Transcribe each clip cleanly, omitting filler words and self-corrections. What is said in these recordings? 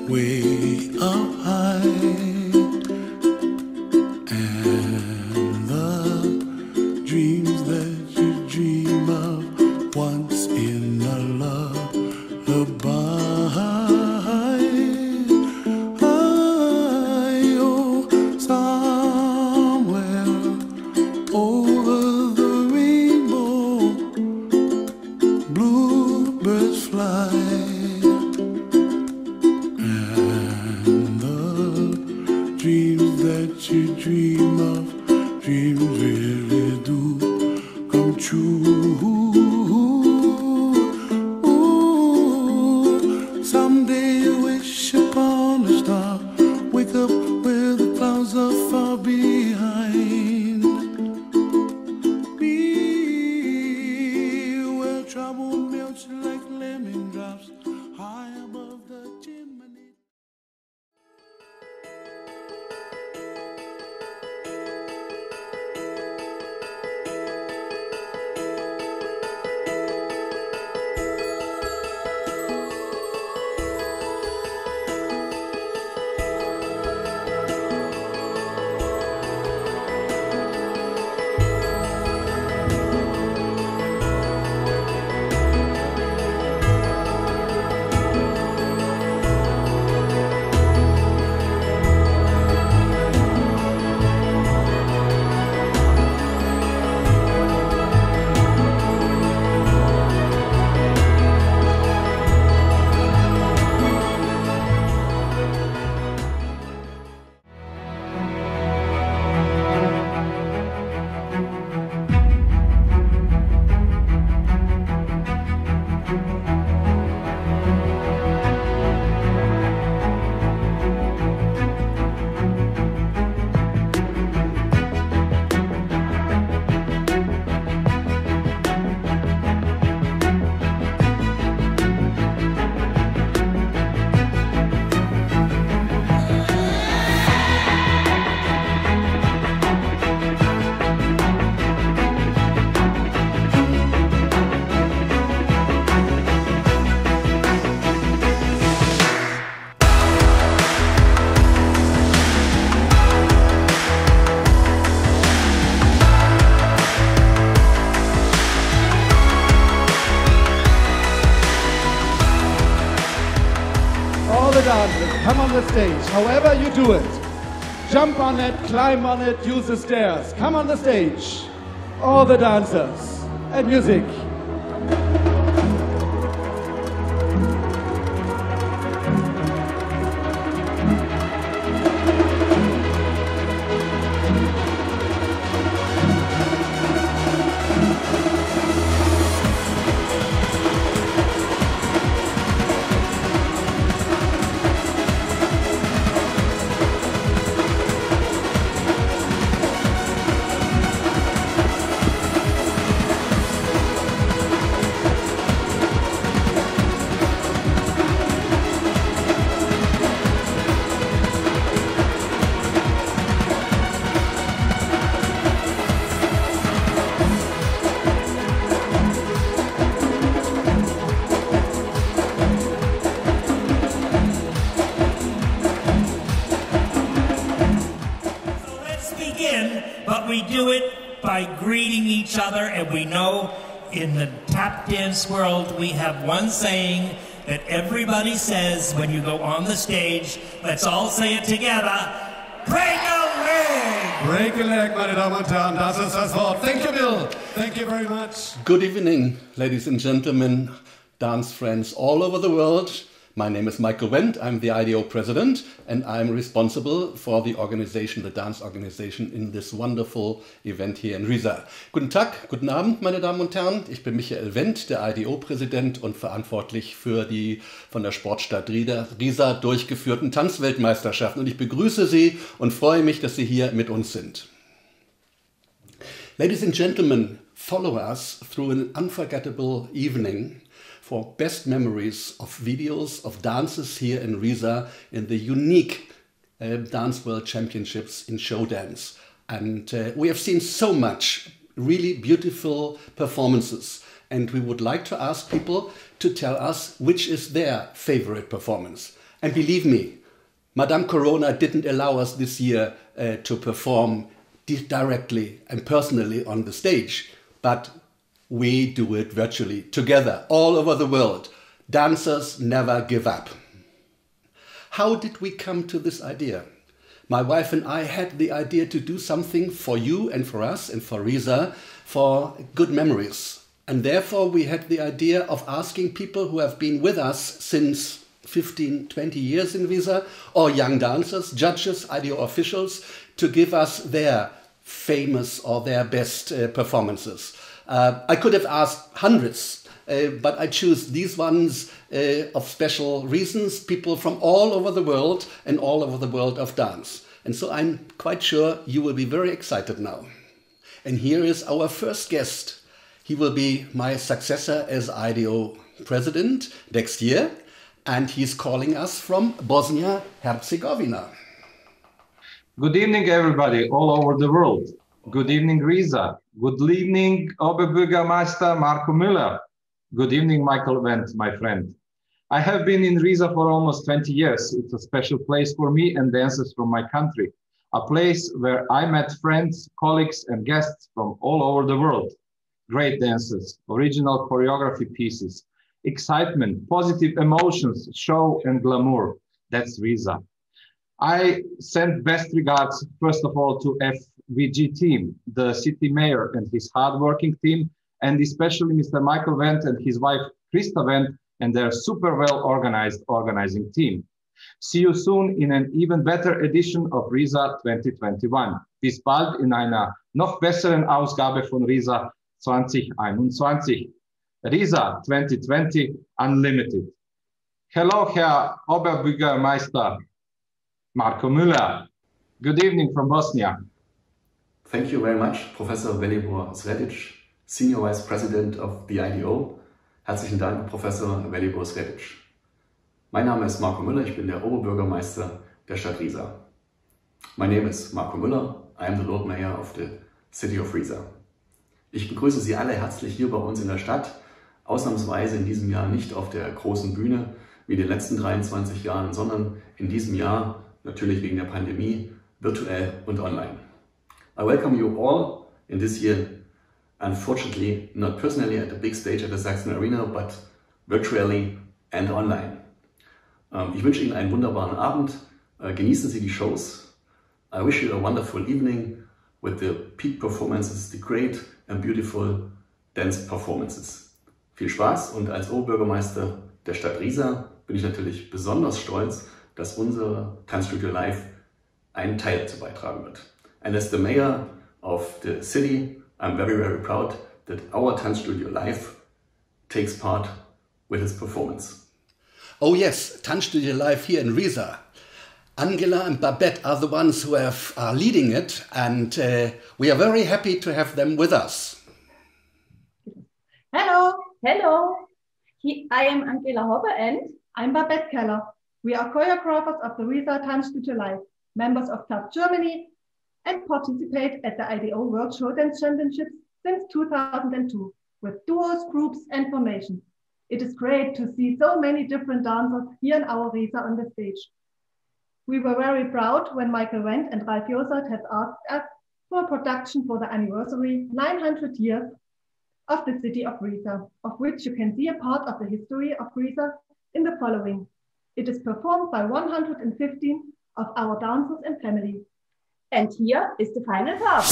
way up high, and the dreams that you dream of once in a lullaby. Oh, somewhere over the rainbow, bluebirds fly. Dreams that you dream of, dreams really do come true. Ooh, someday you wish upon a star, wake up where the clouds are far behind me, where trouble melts like lemon drops high above the chimney. Come on the stage, however you do it. Jump on it, climb on it, use the stairs. Come on the stage, all the dancers, and music. Each other, and we know in the tap dance world we have one saying that everybody says when you go on the stage. Let's all say it together. Break a leg! Break a leg, meine Damen und Herren, das ist das Wort. Thank you, Bill. Thank you very much. Good evening, ladies and gentlemen, dance friends all over the world. My name is Michael Wendt, I'm the IDO president, and I'm responsible for the organization, the dance organization in this wonderful event here in Riesa. Guten Tag, guten Abend, meine Damen und Herren. Ich bin Michael Wendt, der IDO-Präsident und verantwortlich für die von der Sportstadt Riesa durchgeführten Tanzweltmeisterschaften. Und ich begrüße Sie und freue mich, dass Sie hier mit uns sind. Ladies and gentlemen, follow us through an unforgettable evening for best memories of videos of dances here in Riesa in the unique Dance World Championships in show dance. And we have seen so much really beautiful performances. And we would like to ask people to tell us which is their favorite performance. And believe me, Madame Corona didn't allow us this year to perform directly and personally on the stage, but we do it virtually, together, all over the world. Dancers never give up. How did we come to this idea? My wife and I had the idea to do something for you and for us and for Riesa for good memories. And therefore we had the idea of asking people who have been with us since 15, 20 years in Riesa, or young dancers, judges, IDO officials, to give us their famous or their best performances. I could have asked hundreds, but I choose these ones of special reasons, people from all over the world and all over the world of dance. And so I'm quite sure you will be very excited now. And here is our first guest. He will be my successor as IDO president next year, and he's calling us from Bosnia-Herzegovina. Good evening, everybody, all over the world. Good evening, Riesa. Good evening, Oberbürgermeister Marco Müller. Good evening, Michael Wendt, my friend. I have been in Riesa for almost 20 years. It's a special place for me and dancers from my country. A place where I met friends, colleagues, and guests from all over the world. Great dancers, original choreography pieces, excitement, positive emotions, show and glamour. That's Riesa. I send best regards, first of all, to FVG team, the city mayor and his hardworking team, and especially Mr. Michael Wendt and his wife Christa Wendt and their super well organizing team. See you soon in an even better edition of Riesa 2021. Bis bald in einer noch besseren Ausgabe von Riesa 2021. Riesa 2020 Unlimited. Hello, Herr Oberbürgermeister Marco Müller. Good evening from Bosnia. Thank you very much, Professor Velibor Sredic, Senior Vice President of the IDO. Herzlichen Dank, Professor Velibor Sredic. Mein Name ist Marco Müller, ich bin der Oberbürgermeister der Stadt Riesa. My name is Marco Müller, I am the Lord Mayor of the City of Riesa. Ich begrüße Sie alle herzlich hier bei uns in der Stadt, ausnahmsweise in diesem Jahr nicht auf der großen Bühne wie in den letzten 23 Jahren, sondern in diesem Jahr, natürlich wegen der Pandemie, virtuell und online. I welcome you all in this year, unfortunately not personally at the big stage at the SACHSENarena, but virtually and online. Ich wünsche Ihnen einen wunderbaren Abend, genießen Sie die Shows. I wish you a wonderful evening with the peak performances, the great and beautiful dance performances. Viel Spaß, und als Oberbürgermeister der Stadt Riesa bin ich natürlich besonders stolz, dass unser Tanzstudio Live einen Teil dazu beitragen wird. And as the mayor of the city, I'm very, very proud that our Tanzstudio Live takes part with his performance. Oh yes, Tanzstudio Live here in Riesa. Angela and Babette are the ones who are leading it, and we are very happy to have them with us. Hello. Hello. I am Angela Hobbe and I'm Babette Keller. We are choreographers of the Riesa Tanzstudio Live, members of Club Germany, and participate at the IDO World Show Dance Championships since 2002 with duos, groups, and formations. It is great to see so many different dancers here in our Riesa on the stage. We were very proud when Michael Wendt and Ralf Josert have asked us for a production for the anniversary 900 years of the city of Riesa, of which you can see a part of the history of Riesa in the following. It is performed by 115 of our dancers and family. And here is the final part.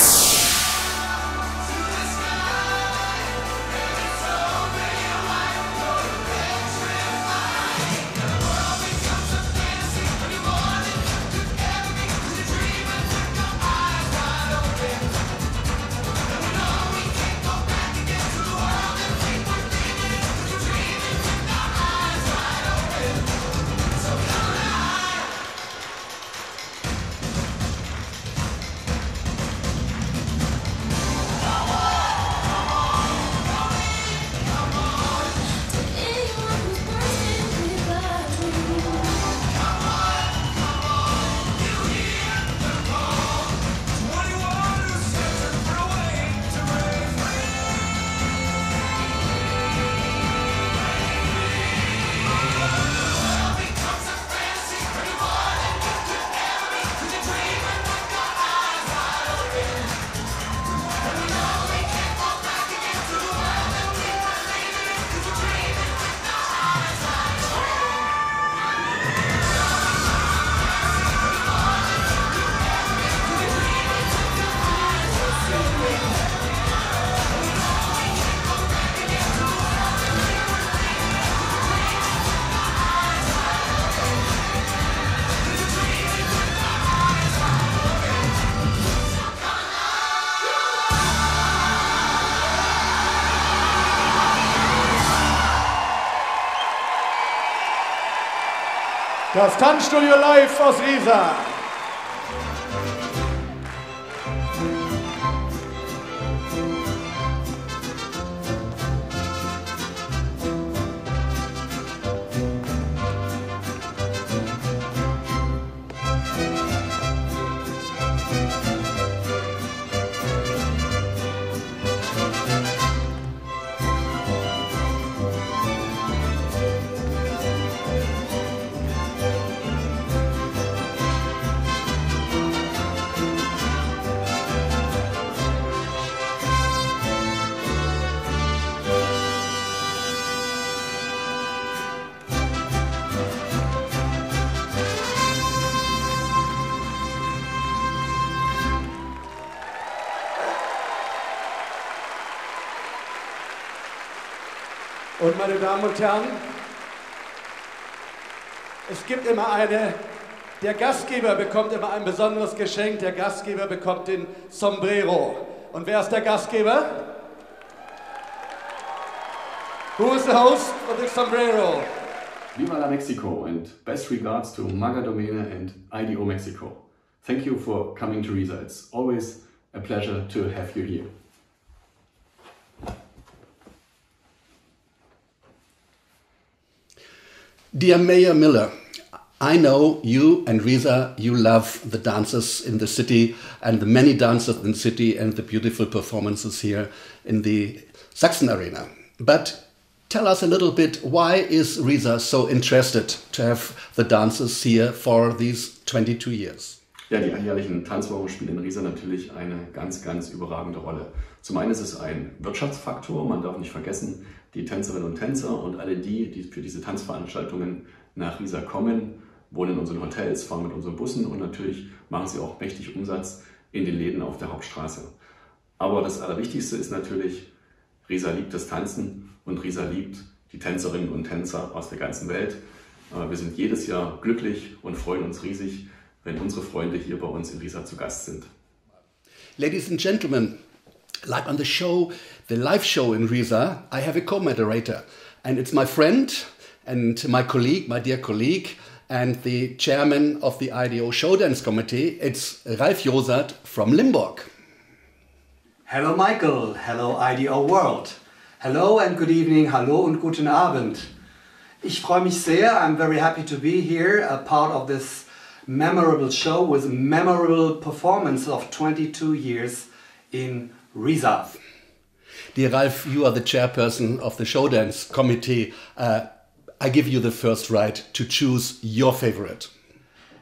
Das Tanzstudio live aus Riesa. Und meine Damen und Herren, es gibt immer der Gastgeber bekommt immer ein besonderes Geschenk, der Gastgeber bekommt den Sombrero. Und wer ist der Gastgeber? Who is the host of the sombrero? Viva la Mexico and best regards to Magadomene and IDO Mexico. Thank you for coming to Riesa. It's always a pleasure to have you here. Dear Mayor Miller, I know you and Riesa, you love the dances in the city and the many dancers in the city and the beautiful performances here in the SACHSENarena. But tell us a little bit, why is Riesa so interested to have the dances here for these 22 years? Ja, die alljährlichen Tanzwochen spielen in Riesa natürlich eine ganz, ganz überragende Rolle. Zum einen ist es ein Wirtschaftsfaktor, man darf nicht vergessen, die Tänzerinnen und Tänzer und alle die für diese Tanzveranstaltungen nach Riesa kommen, wohnen in unseren Hotels, fahren mit unseren Bussen und natürlich machen sie auch mächtig Umsatz in den Läden auf der Hauptstraße. Aber das Allerwichtigste ist natürlich, Riesa liebt das Tanzen und Riesa liebt die Tänzerinnen und Tänzer aus der ganzen Welt. Wir sind jedes Jahr glücklich und freuen uns riesig, wenn unsere Freunde hier bei uns in Riesa zu Gast sind. Ladies and gentlemen, like on the show, the live show in Riesa, I have a co-moderator, and it's my friend and my colleague, my dear colleague, and the chairman of the IDO Show Dance Committee. It's Ralf Josert from Limburg. Hello Michael, hello IDO World. Hello and good evening, hallo und guten Abend. Ich freue mich sehr, I'm very happy to be here, a part of this memorable show with a memorable performance of 22 years in Riesa. Dear Ralf, you are the chairperson of the Show Dance Committee. I give you the first right to choose your favorite.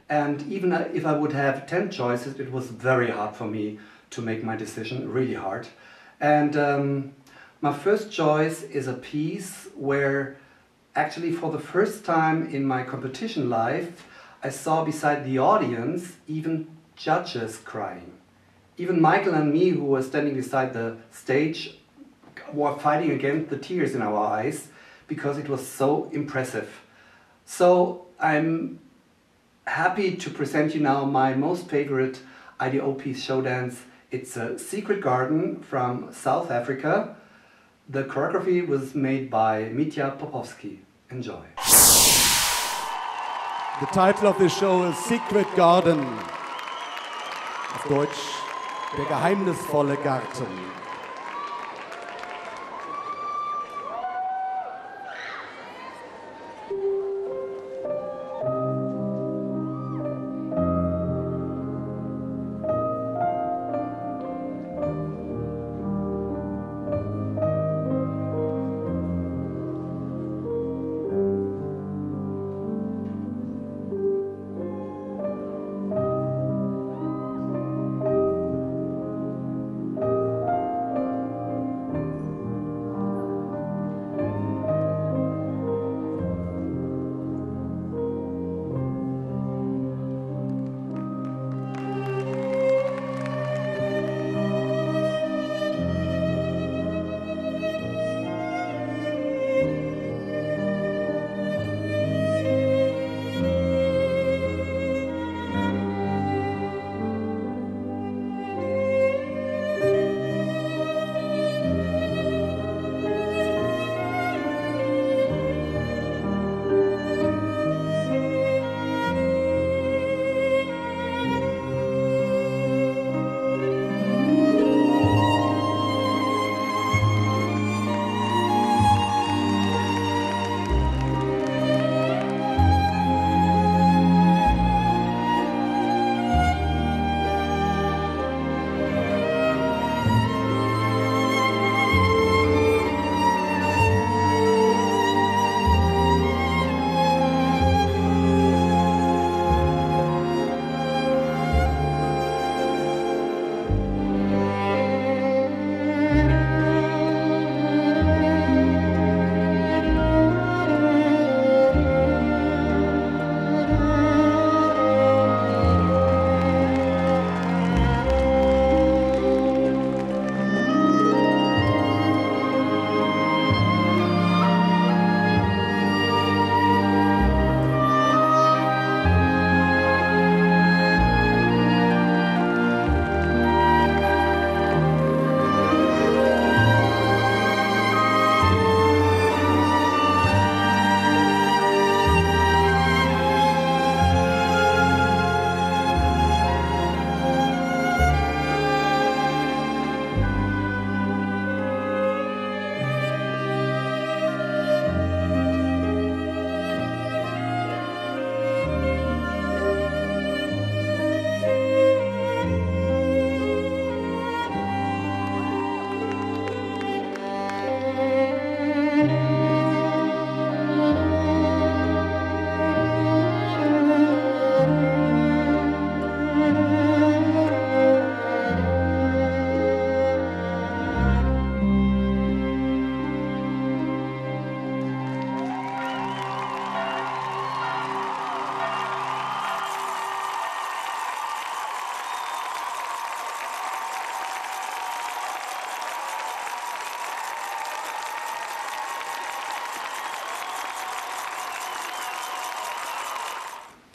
And even if I would have 10 choices, it was very hard for me to make my decision, really hard. And my first choice is a piece where actually for the first time in my competition life, I saw beside the audience even judges crying. Even Michael and me, who were standing beside the stage, were fighting against the tears in our eyes because it was so impressive. So I'm happy to present you now my most favorite IDO piece show dance. It's a Secret Garden from South Africa. The choreography was made by Mitja Popovski. Enjoy. The title of the show is Secret Garden. Auf Deutsch, der geheimnisvolle Garten.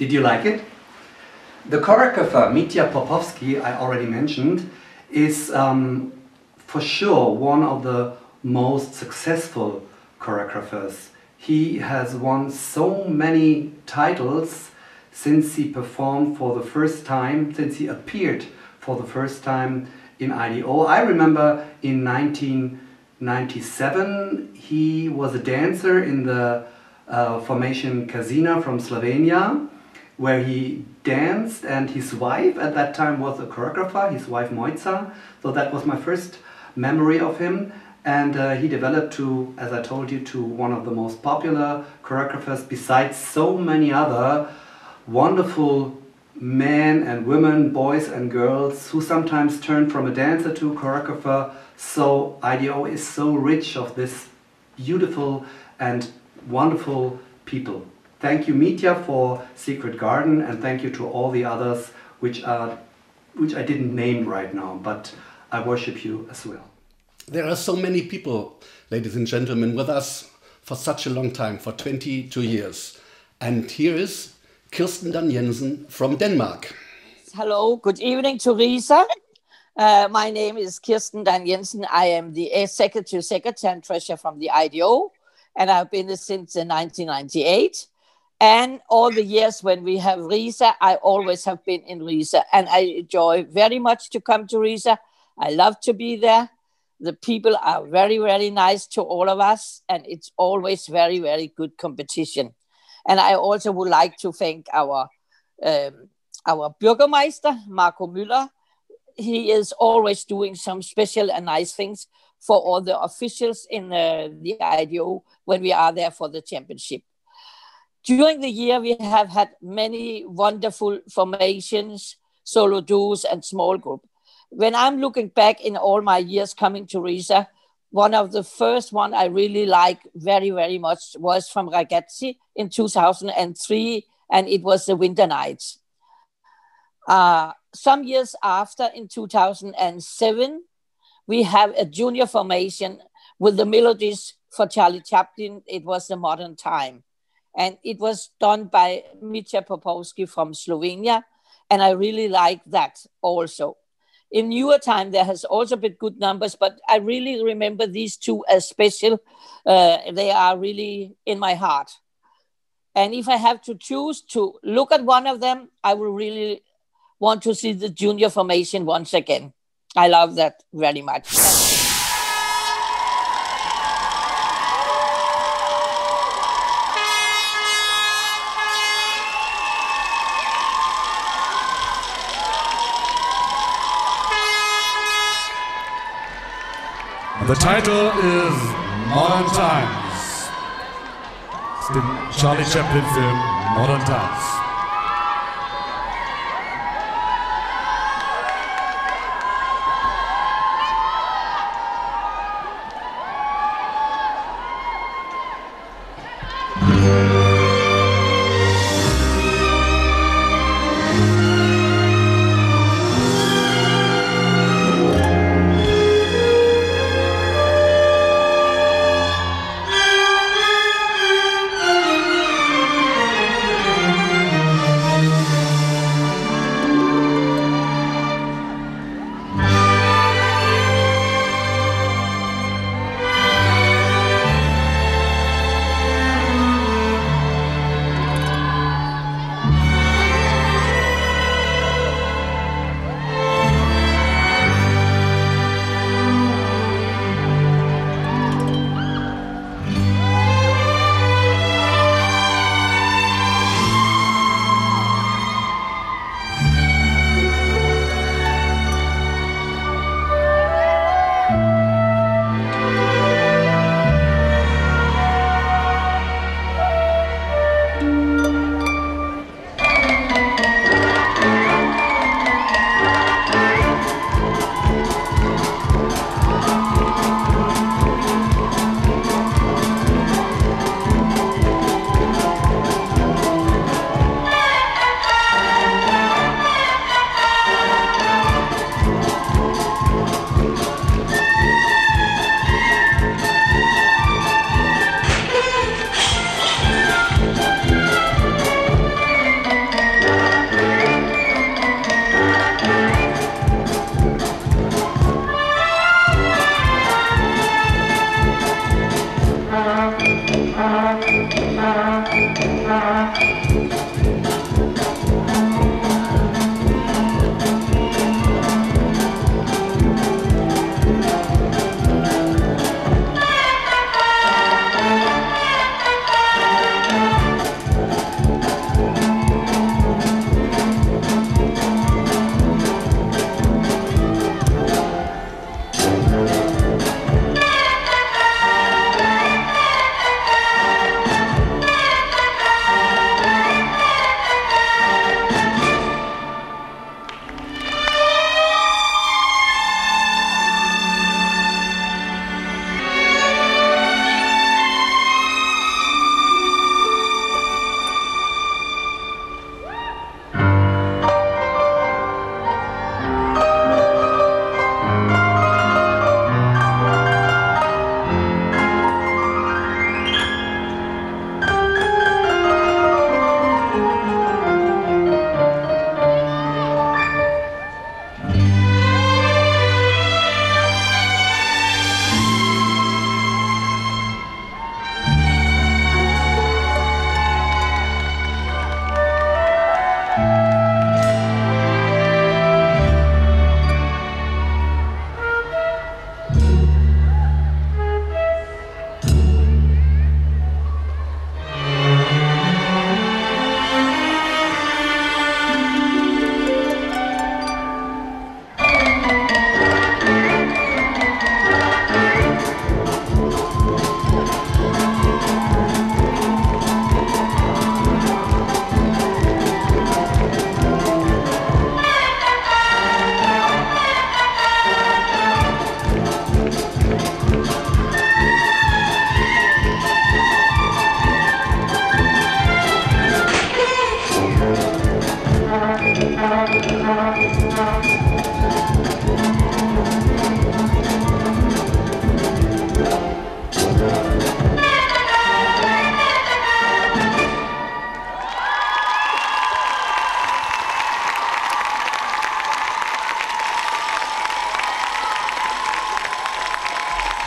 Did you like it? The choreographer Mitya Popovsky, I already mentioned, is for sure one of the most successful choreographers. He has won so many titles since he performed for the first time, since he appeared for the first time in IDO. I remember in 1997 he was a dancer in the formation Casina from Slovenia, where he danced, and his wife at that time was a choreographer, his wife Mojca. So that was my first memory of him. And he developed to, as I told you, to one of the most popular choreographers, besides so many other wonderful men and women, boys and girls, who sometimes turn from a dancer to a choreographer. So IDO is so rich of this beautiful and wonderful people. Thank you, Mitya, for Secret Garden, and thank you to all the others which I didn't name right now, but I worship you as well. There are so many people, ladies and gentlemen, with us for such a long time, for 22 years. And here is Kirsten Dan Jensen from Denmark. Hello, good evening to Riesa. My name is Kirsten Dan Jensen. I am the Executive Secretary and Treasurer from the IDO, and I've been there since 1998. And all the years when we have Riesa, I always have been in Riesa, and I enjoy very much to come to Riesa. I love to be there. The people are very, very nice to all of us, and it's always very, very good competition. And I also would like to thank our Bürgermeister, Marco Müller. He is always doing some special and nice things for all the officials in the IDO when we are there for the championship. During the year, we have had many wonderful formations, solo duos, and small group. When I'm looking back in all my years coming to Riesa, one of the first one I really like very, very much was from Ragazzi in 2003, and it was the Winter Nights. Some years after, in 2007, we have a junior formation with the melodies for Charlie Chaplin. It was The Modern Time. And it was done by Mitya Popovsky from Slovenia. And I really like that also. In newer time, there has also been good numbers, but I really remember these two as special. They are really in my heart. And if I have to choose to look at one of them, I will really want to see the junior formation once again. I love that very much. The title is Modern Times. It's the Charlie Chaplin film Modern Times.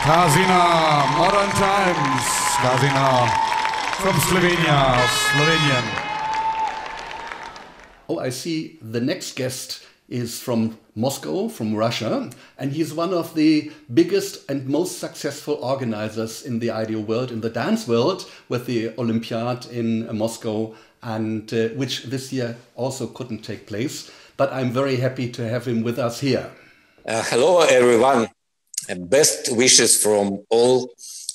Kasina, Modern Times. Kasina from Slovenia, Slovenian. Oh, I see the next guest is from Moscow, from Russia, and he's one of the biggest and most successful organizers in the ideal world, in the dance world, with the Olympiad in Moscow, and which this year also couldn't take place. But I'm very happy to have him with us here. Hello, everyone. Best wishes from all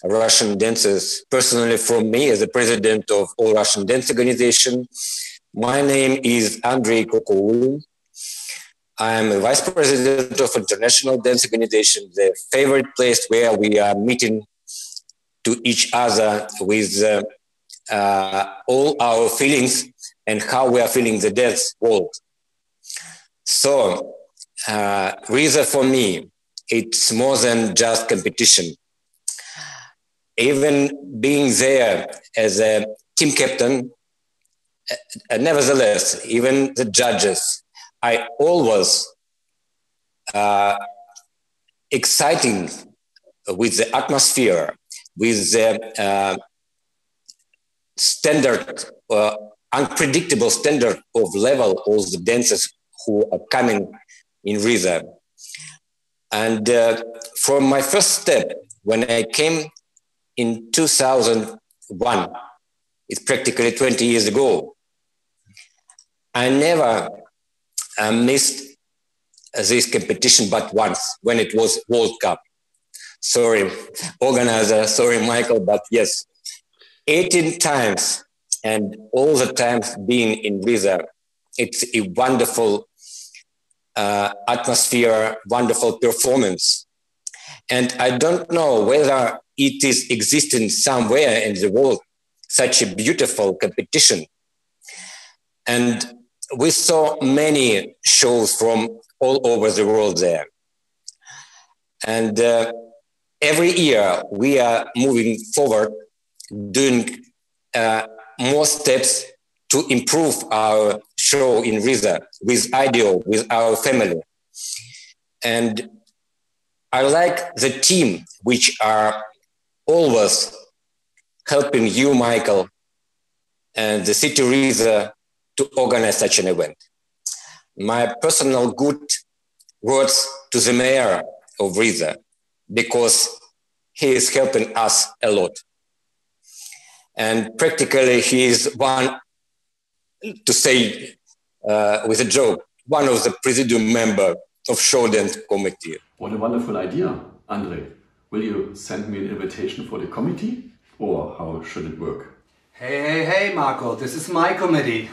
Russian dancers. Personally, from me as the president of All Russian Dance Organization, my name is Andrei Kokoulin. I am a vice president of International Dance Organization, the favorite place where we are meeting to each other with all our feelings and how we are feeling the dance world. So, Riesa for me, it's more than just competition. Even being there as a team captain, nevertheless, even the judges, I always exciting with the atmosphere, with the standard, unpredictable standard of level of the dancers who are coming in Riesa. And from my first step, when I came in 2001, it's practically 20 years ago, I never missed this competition but once, when it was World Cup. Sorry, organizer, sorry, Michael, but yes, 18 times, and all the times being in Riesa, it's a wonderful atmosphere, wonderful performance. And I don't know whether it is existing somewhere in the world, such a beautiful competition. And we saw many shows from all over the world there. And every year we are moving forward, doing more steps to improve our show in Riesa with IDEO, with our family. And I like the team, which are always helping you, Michael, and the city Riesa to organize such an event. My personal good words to the mayor of Riesa, because he is helping us a lot. And practically he is one, to say with a joke, one of the presidium member of show dance committee. What a wonderful idea, Andre. Will you send me an invitation for the committee, or how should it work? Hey, Marco, this is my committee,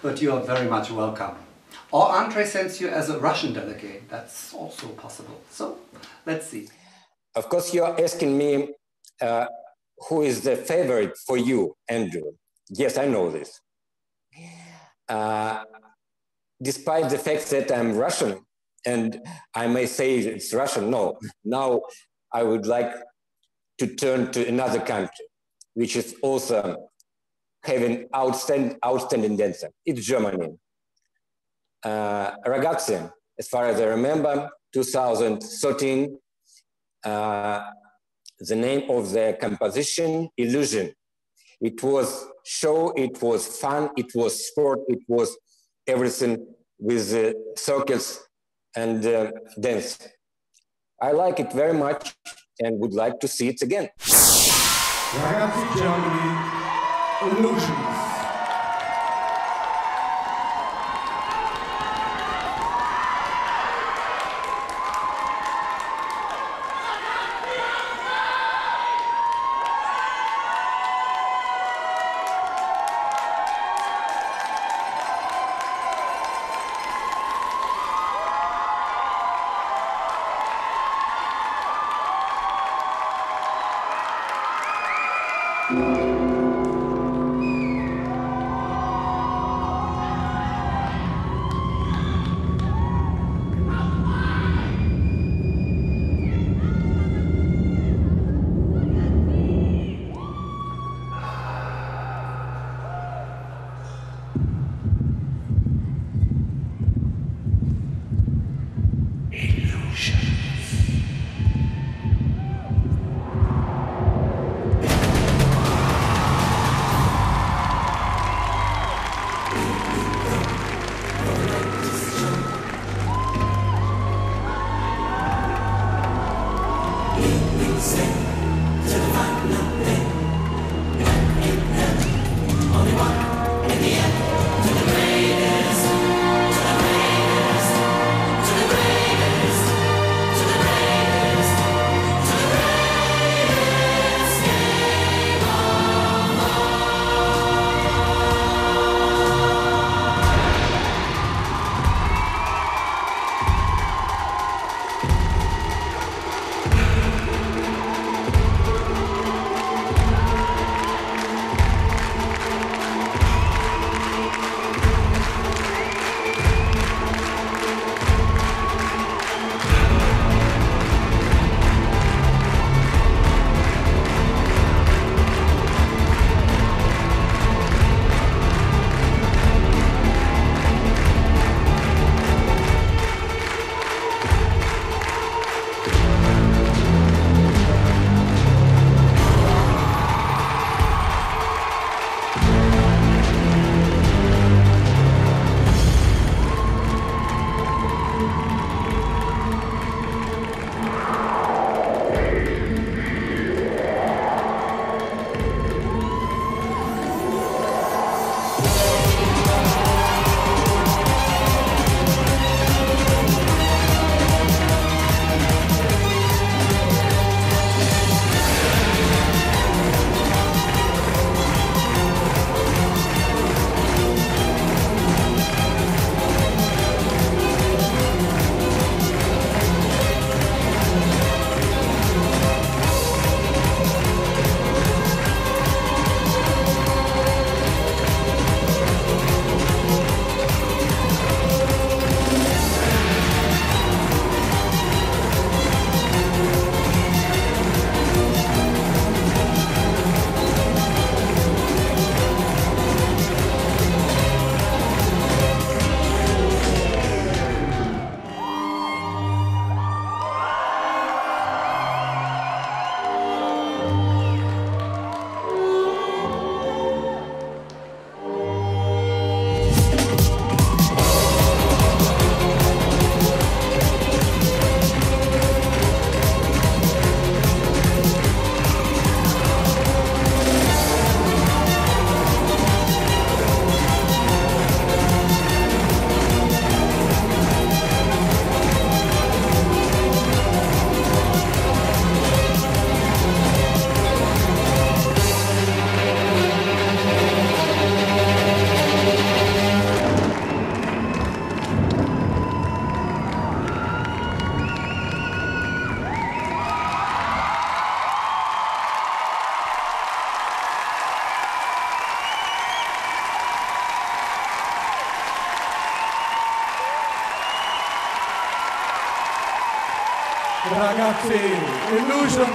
but you are very much welcome. Or Andre sends you as a Russian delegate, that's also possible. So, let's see. Of course, you are asking me who is the favorite for you, Andrew. Yes, I know this. Despite the fact that I'm Russian, and I may say it's Russian, no. Now I would like to turn to another country, which is also having outstanding dancer. It's Germany. Ragazzi, as far as I remember, 2013, the name of the composition, Illusion. It was show, it was fun, it was sport, it was everything with circus and dance. I like it very much and would like to see it again. Ragazzi Germany, Illusions. Ragazzi, illusions.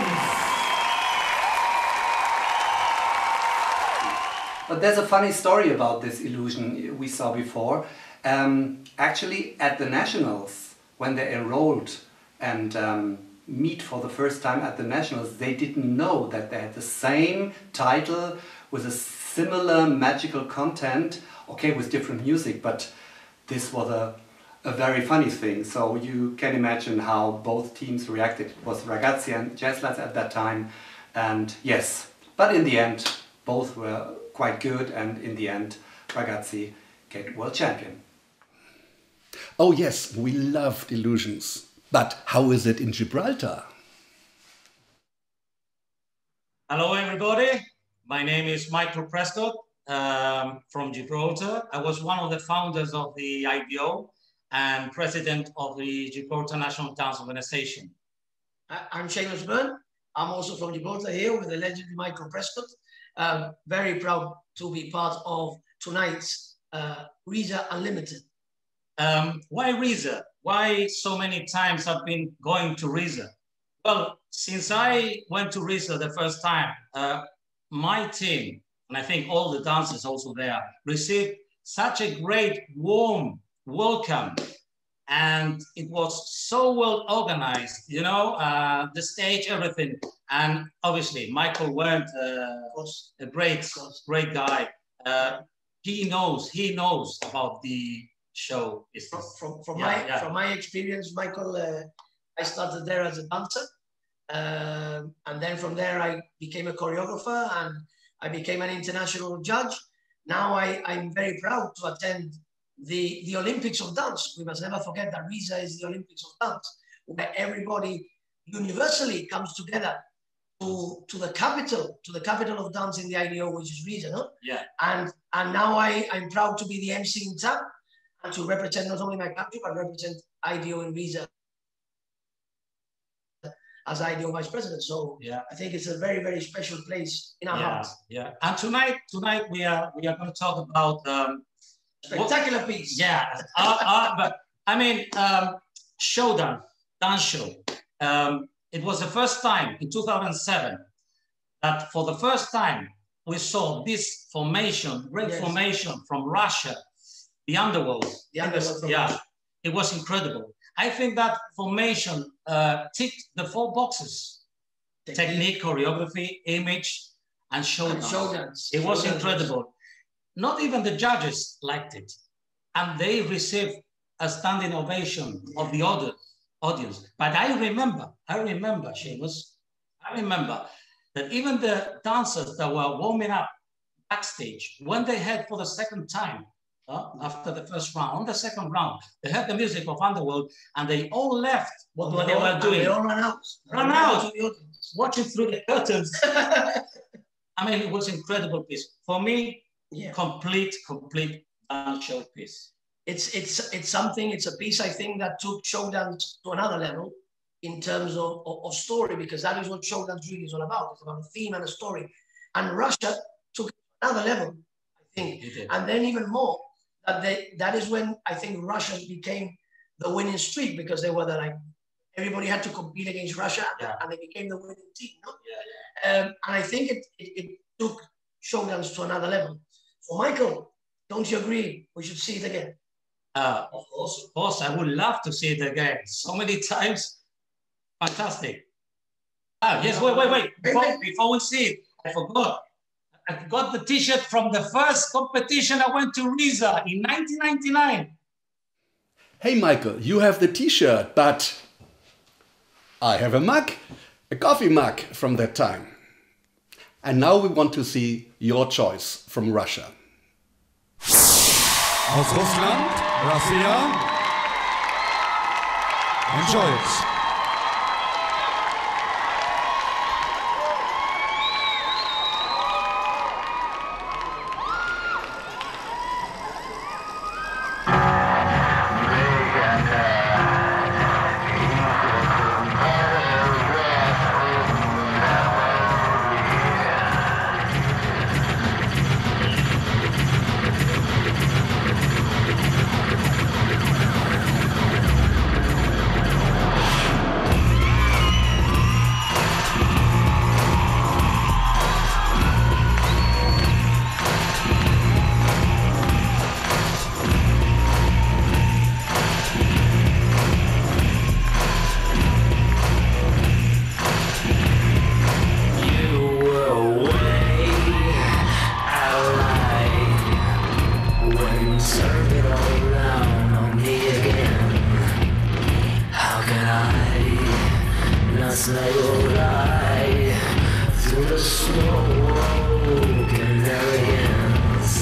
But there's a funny story about this illusion we saw before. Actually, at the Nationals, when they enrolled and meet for the first time at the Nationals, they didn't know that they had the same title with a similar magical content, okay, with different music, but this was a very funny thing. So you can imagine how both teams reacted. It was Ragazzi and Jazzlads at that time, and yes, but in the end, both were quite good, and in the end, Ragazzi get world champion. Oh yes, we loved illusions. But how is it in Gibraltar? Hello everybody, my name is Michael Prescott from Gibraltar. I was one of the founders of the IDO and president of the Gibraltar National Tanzwochen Organization. I'm Seamus Byrne. I'm also from Gibraltar here with the legendary Michael Prescott. Very proud to be part of tonight's Riesa Unlimited. Why Riesa? Why so many times I've been going to Riesa? Well, since I went to Riesa the first time, my team, and I think all the dancers also there, received such a great warm welcome. And it was so well organized, you know, the stage, everything. And obviously, Michael Wendt, a great guy. He knows about the show. From my experience, Michael, I started there as a dancer. And then from there, I became a choreographer and I became an international judge. Now I'm very proud to attend the Olympics of dance. We must never forget that Riesa is the Olympics of dance, where everybody universally comes together to the capital of dance in the IDO, which is Riesa, no? Yeah. And now I'm proud to be the MC in town and to represent not only my country, but represent IDO in Riesa as IDO Vice President. So yeah, I think it's a very, very special place in our hearts. Yeah. And tonight we are going to talk about spectacular piece. Yeah. But I mean, showdown, dance show. It was the first time in 2007 that for the first time we saw this formation, great formation from Russia, the underworld. Yeah, it was incredible. I think that formation ticked the 4 boxes: technique, choreography, image, and showdown. It was incredible. Not even the judges liked it. And they received a standing ovation of the audience. But I remember, Seamus, I remember that even the dancers that were warming up backstage, when they heard for the second time, after the first round, on the second round, they heard the music of Underworld and they all left what they were doing. They all ran out. Ran out, watching through the curtains. I mean, it was an incredible piece. For me, complete dance show piece. It's something, it's a piece I think that took showdance to another level in terms of story, because that is what showdance really is all about. It's about a theme and a story. And Russia took it to another level, I think. And then even more, that is when I think Russia became the winning streak, because they were everybody had to compete against Russia and they became the winning team. No? And I think it took showdance to another level. So Michael, don't you agree? We should see it again. Of course, I would love to see it again. So many times. Fantastic. Yes, wait. Before we see it, I forgot. I got the t-shirt from the first competition I went to Riesa in 1999. Hey Michael, you have the t-shirt, but I have a mug, a coffee mug from that time. And now we want to see your choice from Russia. Aus Russland, Russia. Enjoy it. say goodbye through the smoke and arrogance.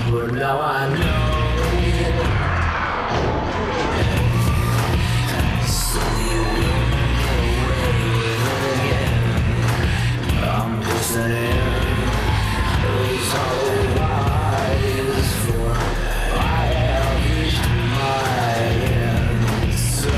But now I know. So you will get away again. I'm just an end. Those hollow eyes for I have reached my end. So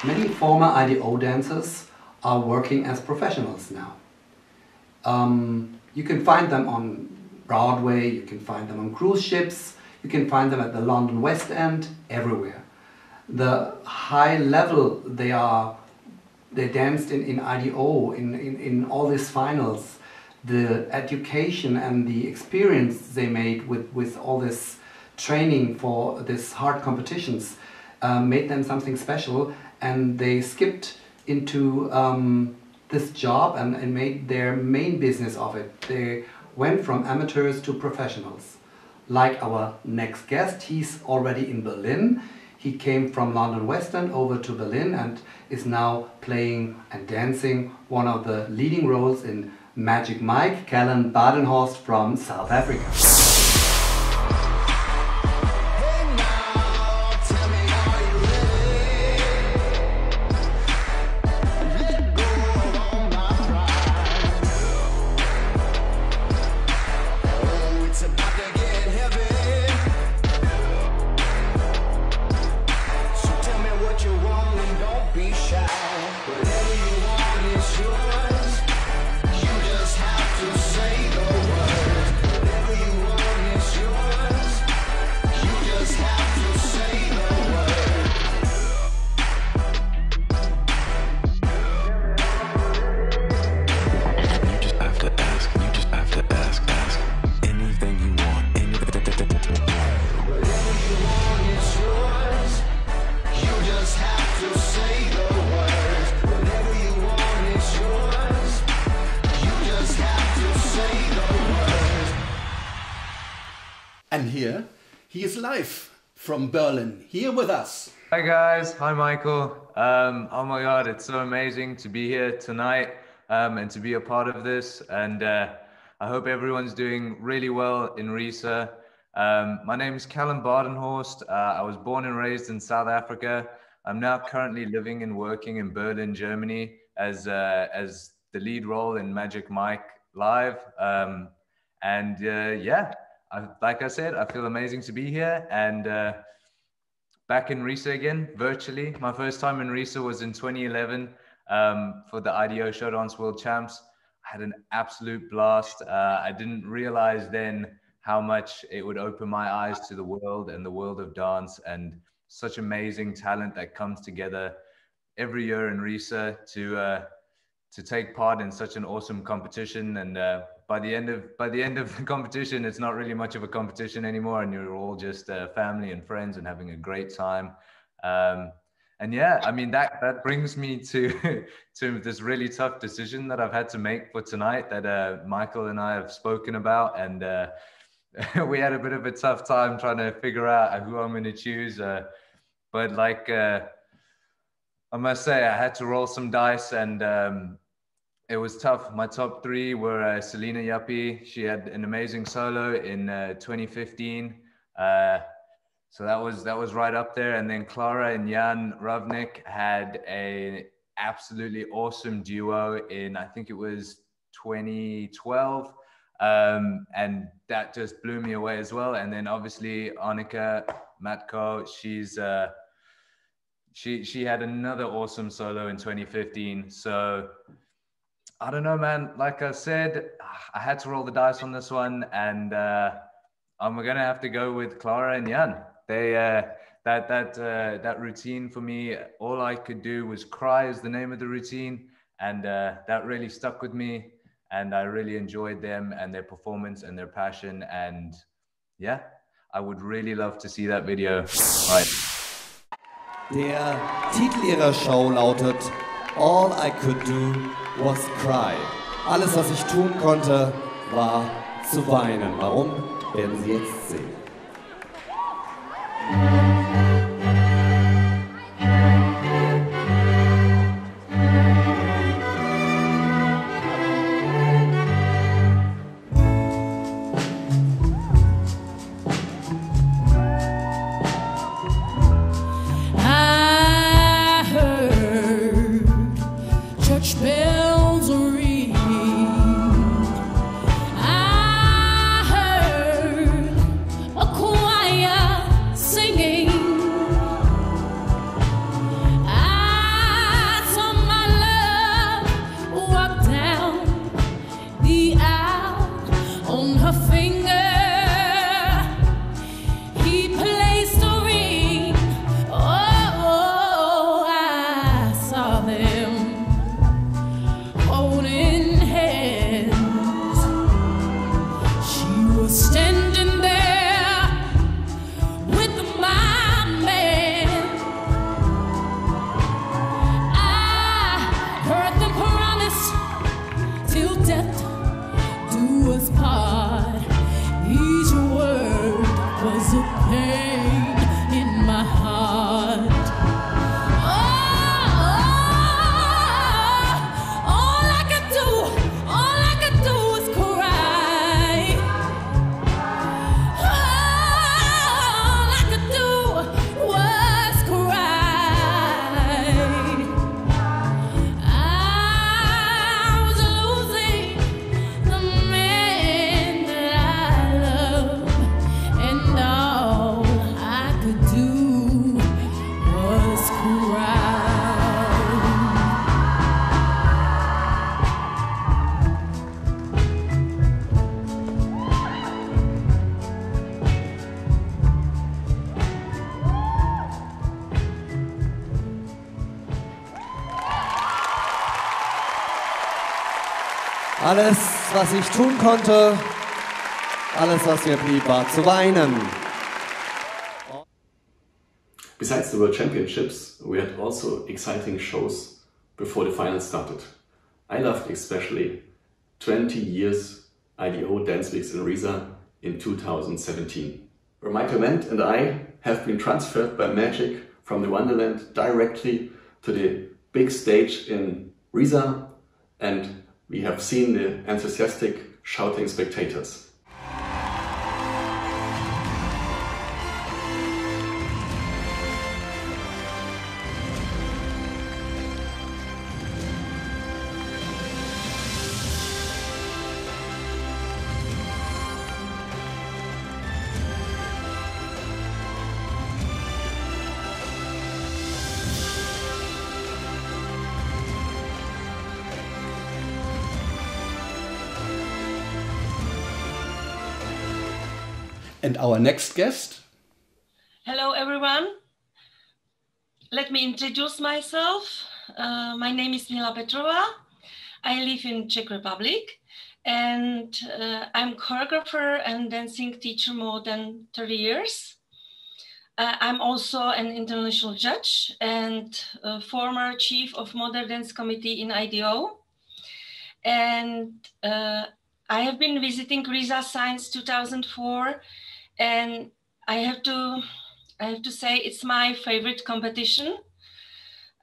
Many former IDO dancers are working as professionals now. You can find them on Broadway, you can find them on cruise ships, you can find them at the London West End, everywhere. The high level they danced in IDO, in all these finals, the education and the experience they made with all this training for these hard competitions made them something special, and they skipped into this job and made their main business of it. They went from amateurs to professionals. Like our next guest, he's already in Berlin. He came from London West End over to Berlin and is now playing and dancing one of the leading roles in Magic Mike, Callan Badenhorst from South Africa. Hey And here, he is live from Berlin, here with us. Hi guys, hi Michael. Oh my God, it's so amazing to be here tonight and to be a part of this. And I hope everyone's doing really well in Riesa. My name is Callum Badenhorst. I was born and raised in South Africa. I'm now currently living and working in Berlin, Germany as the lead role in Magic Mike Live. Yeah, like I said, I feel amazing to be here and back in Riesa again, virtually. My first time in Riesa was in 2011 for the IDO Show Dance World Champs. I had an absolute blast. I didn't realize then how much it would open my eyes to the world and the world of dance and such amazing talent that comes together every year in Riesa to take part in such an awesome competition. And by the end of the competition, it's not really much of a competition anymore, and you're all just family and friends and having a great time. And yeah, I mean that brings me to this really tough decision that I've had to make for tonight that Michael and I have spoken about, and we had a bit of a tough time trying to figure out who I'm going to choose. But like I must say, I had to roll some dice, and it was tough. My top three were Selena Yuppi. She had an amazing solo in 2015. So that was right up there. And then Clara and Jan Ravnik had an absolutely awesome duo in, I think it was 2012. And that just blew me away as well. And then obviously Annika Matko, she had another awesome solo in 2015. So I don't know, man. Like I said, I had to roll the dice on this one, and I'm gonna have to go with Clara and Jan. They that routine for me, all I could do was cry is the name of the routine, and that really stuck with me, and I really enjoyed them and their performance and their passion, and yeah, I would really love to see that video. Right. Der Titel ihrer Show lautet All I Could Do Was Cry. Alles, was ich tun konnte, war zu weinen. Warum, werden Sie jetzt sehen. Alles, was ich tun konnte, alles, was mir blieb, war zu weinen. Besides the World Championships, we had also exciting shows before the finals started. I loved especially 20 years IDO Dance Weeks in Riesa in 2017, where Michael Wendt and I have been transferred by magic from the Wonderland directly to the big stage in Riesa, and we have seen the enthusiastic shouting spectators. And our next guest. Hello, everyone. Let me introduce myself. My name is Mila Petrova. I live in Czech Republic, and I'm choreographer and dancing teacher more than 30 years. I'm also an international judge and former chief of modern dance committee in IDO. And I have been visiting Riesa since 2004. And I have to say it's my favorite competition.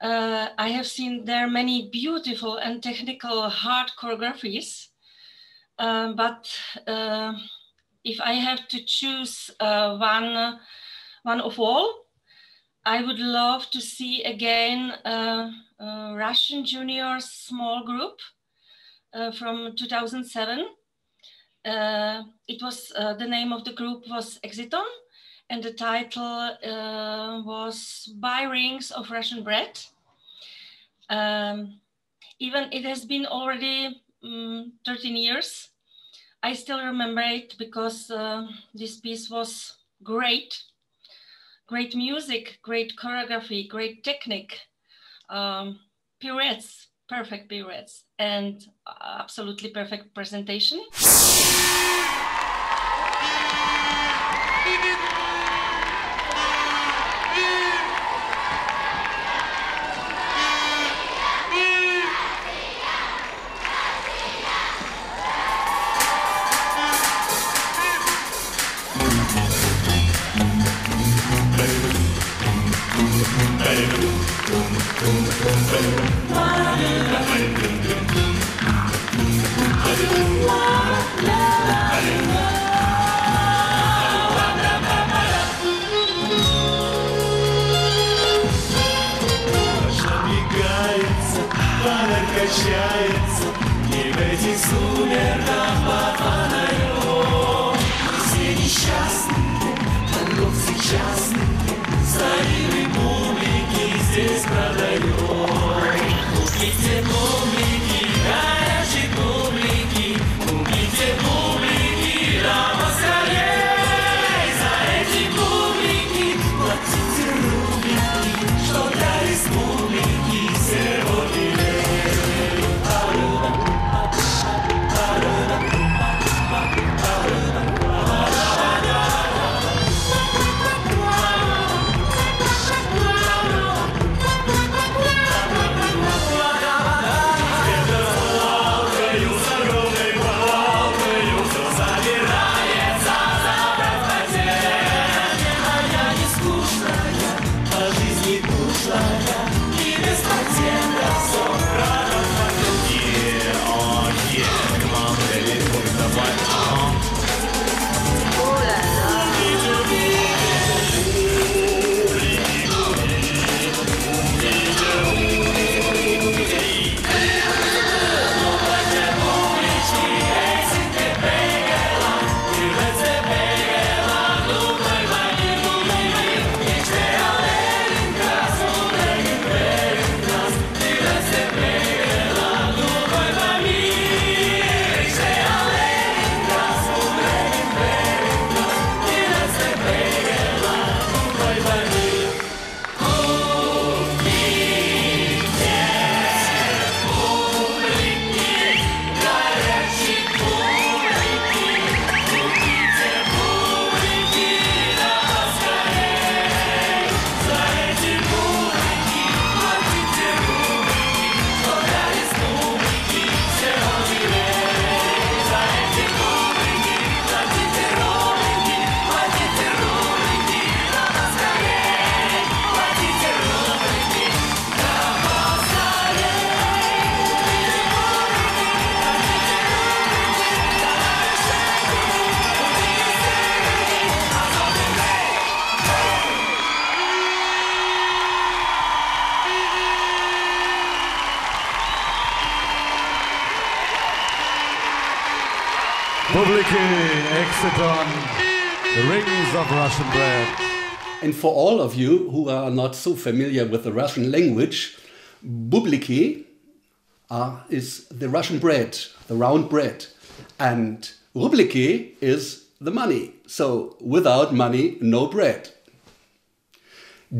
I have seen there many beautiful and technical hard choreographies. But if I have to choose one of all, I would love to see again a Russian junior small group from 2007. It was the name of the group was Exiton, and the title was Buy Rings of Russian Bread. Even it has been already 13 years. I still remember it because this piece was great. Great music, great choreography, great technique, pirouettes, perfect pirouettes, and absolutely perfect presentation. Качается, и в этих сумерках под фонарем все несчастные, торговцы частные, старинные публики здесь продаем. Купите публики. Publiki, Exiton, rings of Russian bread. And for all of you who are not so familiar with the Russian language, Publiki is the Russian bread, the round bread. And Rubliki is the money. So without money, no bread.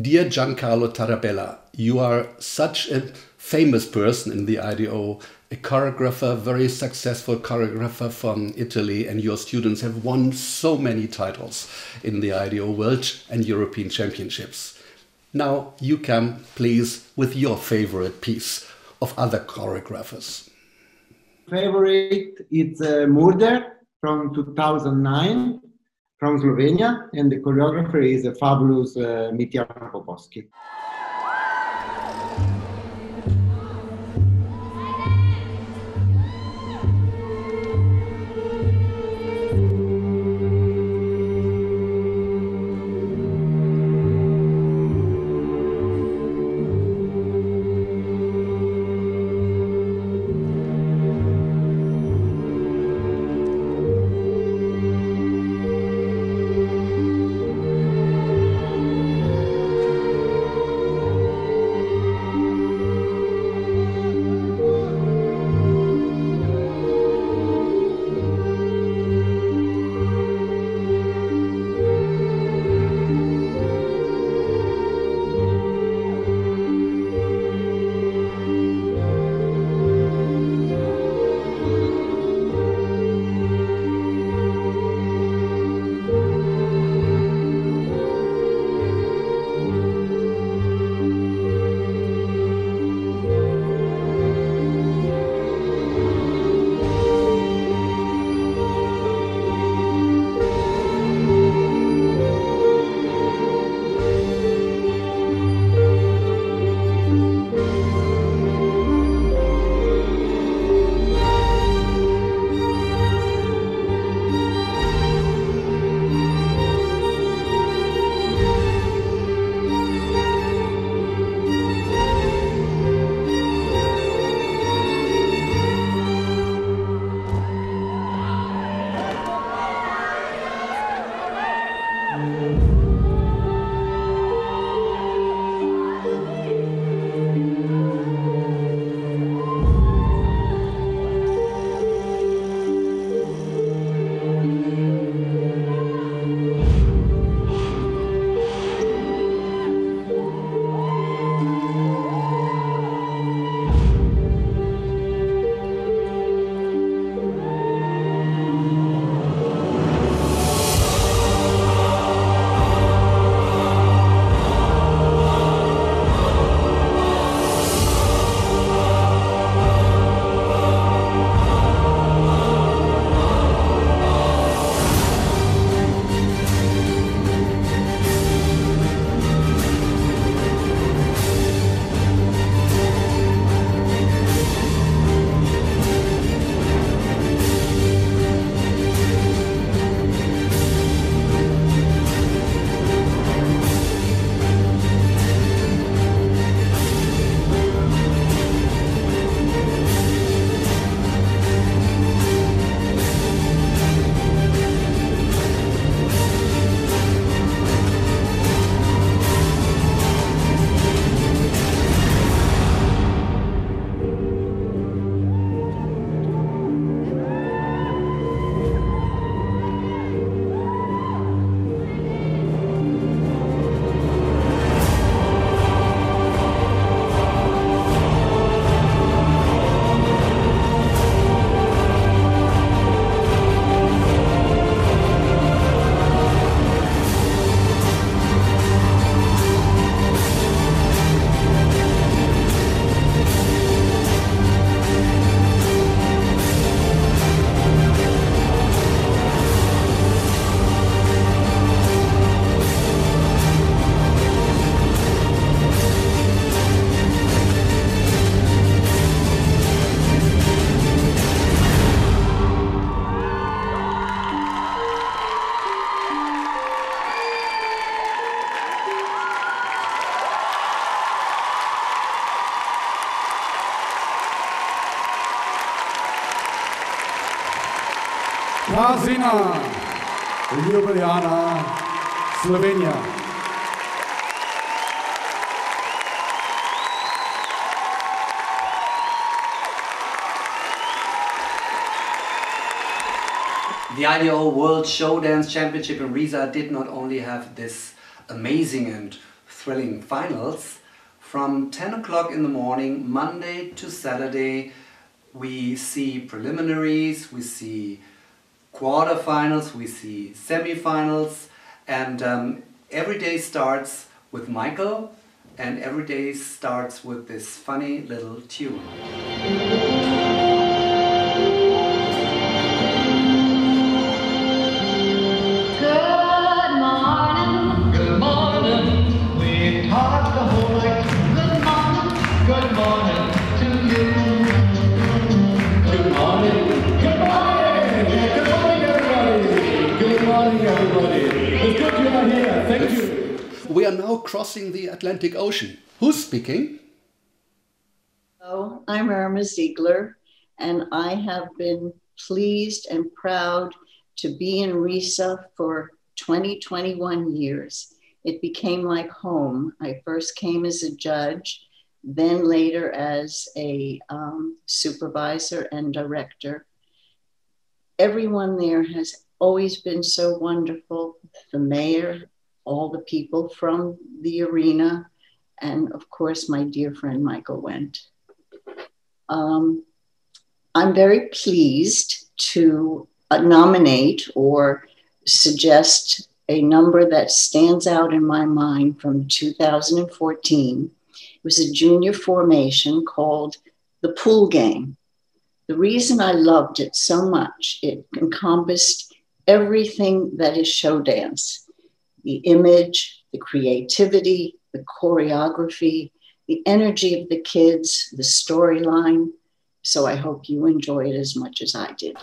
Dear Giancarlo Tarabella, you are such a famous person in the IDO, a choreographer, very successful choreographer from Italy, and your students have won so many titles in the IDO World and European Championships. Now you come, please, with your favorite piece of other choreographers. Favorite, it's Murder from 2009 from Slovenia, and the choreographer is a fabulous Mitya Popovsky. Hazina, Ljubljana, Slovenia. The IDO World Show Dance Championship in Riesa did not only have this amazing and thrilling finals. From 10 o'clock in the morning, Monday to Saturday, we see preliminaries, we see quarterfinals, we see semifinals, and every day starts with Michael, and every day starts with this funny little tune. We are now crossing the Atlantic Ocean. Who's speaking? Hello, I'm Irma Ziegler, and I have been pleased and proud to be in Riesa for 21 years. It became like home. I first came as a judge, then later as a supervisor and director. Everyone there has always been so wonderful. The mayor, all the people from the arena, and of course my dear friend Michael Wendt. I'm very pleased to nominate or suggest a number that stands out in my mind from 2014. It was a junior formation called the Pool Game. The reason I loved it so much, it encompassed everything that is show dance. The image, the creativity, the choreography, the energy of the kids, the storyline. So I hope you enjoy it as much as I did.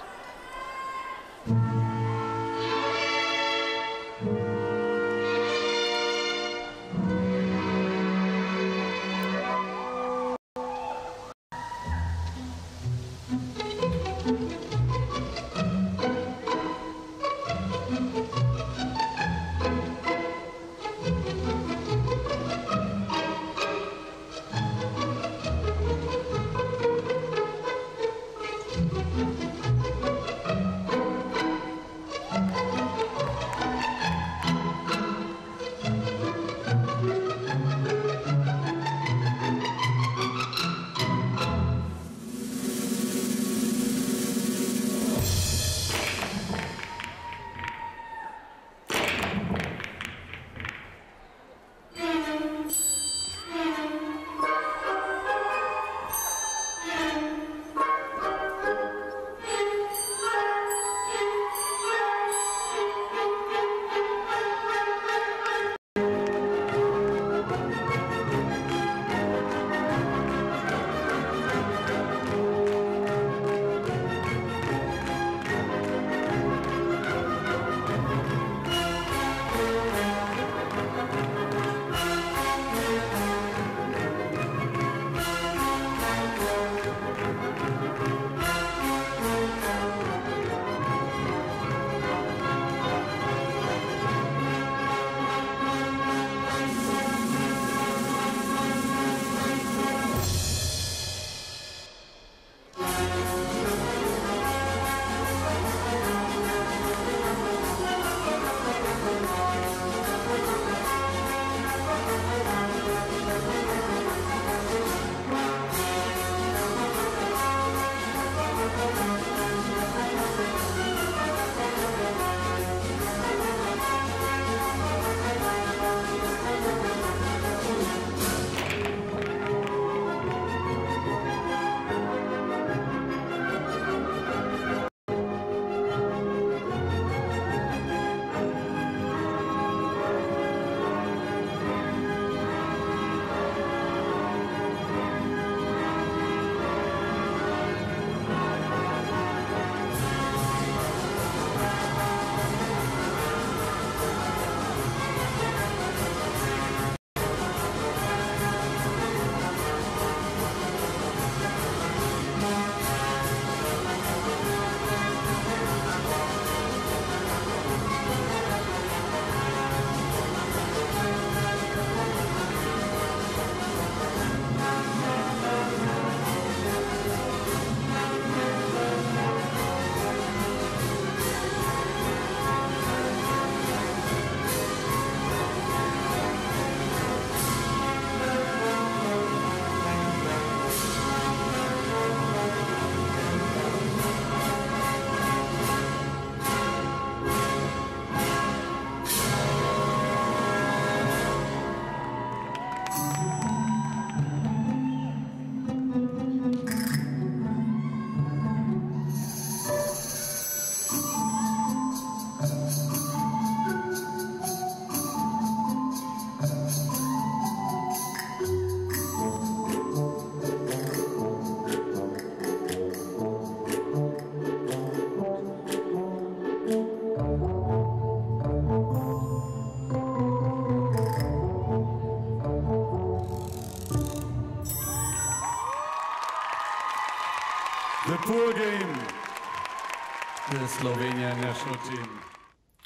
the Slovenia national team.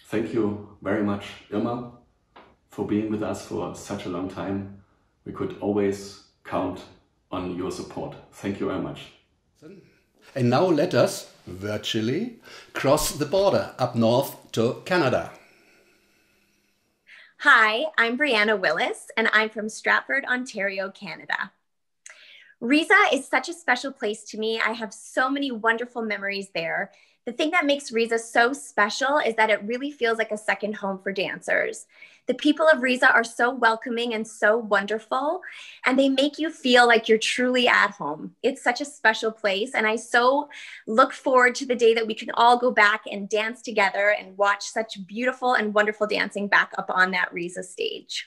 Thank you very much, Irma, for being with us for such a long time. We could always count on your support. Thank you very much. And now let us, virtually, cross the border up north to Canada. Hi, I'm Brianna Willis, and I'm from Stratford, Ontario, Canada. Riesa is such a special place to me. I have so many wonderful memories there. The thing that makes Riesa so special is that it really feels like a second home for dancers. The people of Riesa are so welcoming and so wonderful, and they make you feel like you're truly at home. It's such a special place, and I so look forward to the day that we can all go back and dance together and watch such beautiful and wonderful dancing back up on that Riesa stage.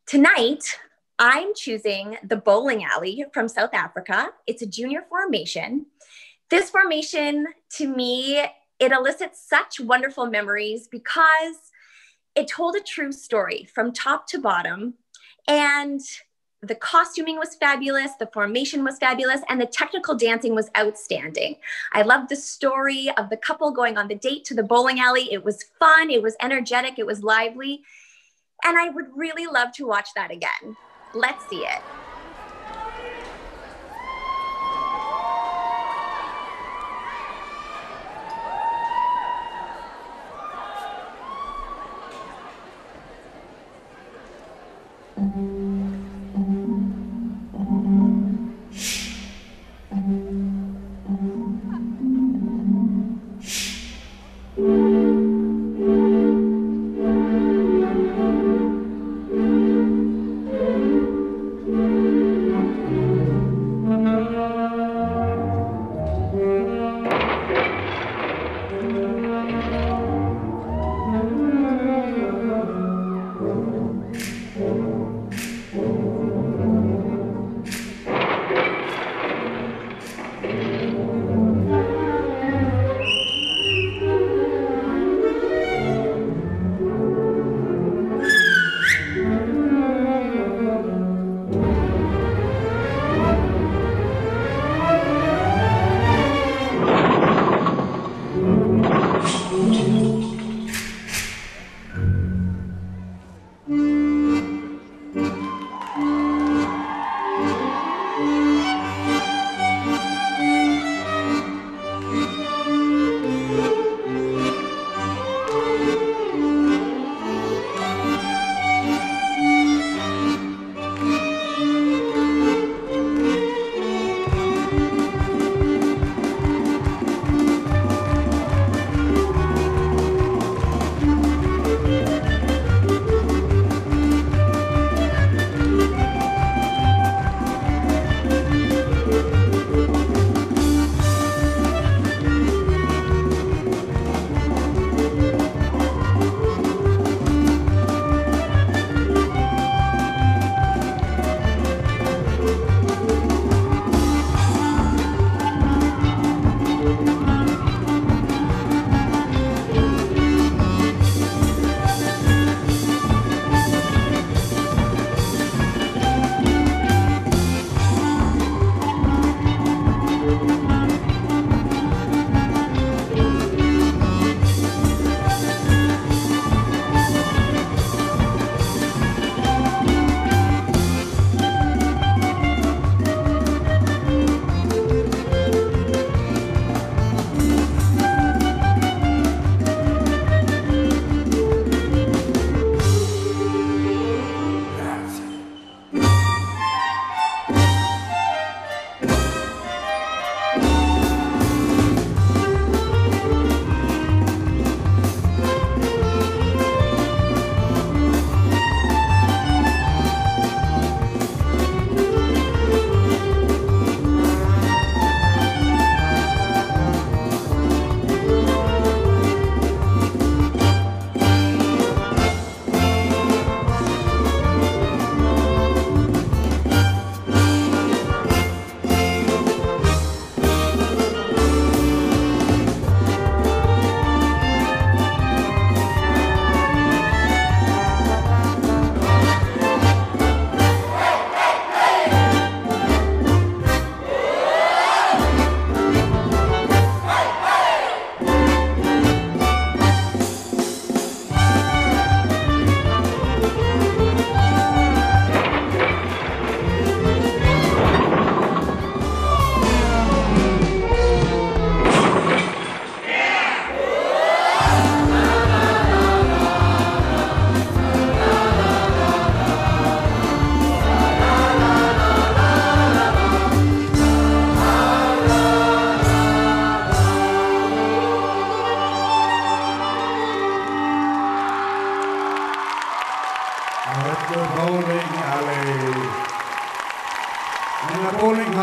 Tonight, I'm choosing the bowling alley from South Africa. It's a junior formation. This formation, to me, it elicits such wonderful memories because it told a true story from top to bottom. And the costuming was fabulous, the formation was fabulous, and the technical dancing was outstanding. I loved the story of the couple going on the date to the bowling alley. It was fun, it was energetic, it was lively. And I would really love to watch that again. Let's see it.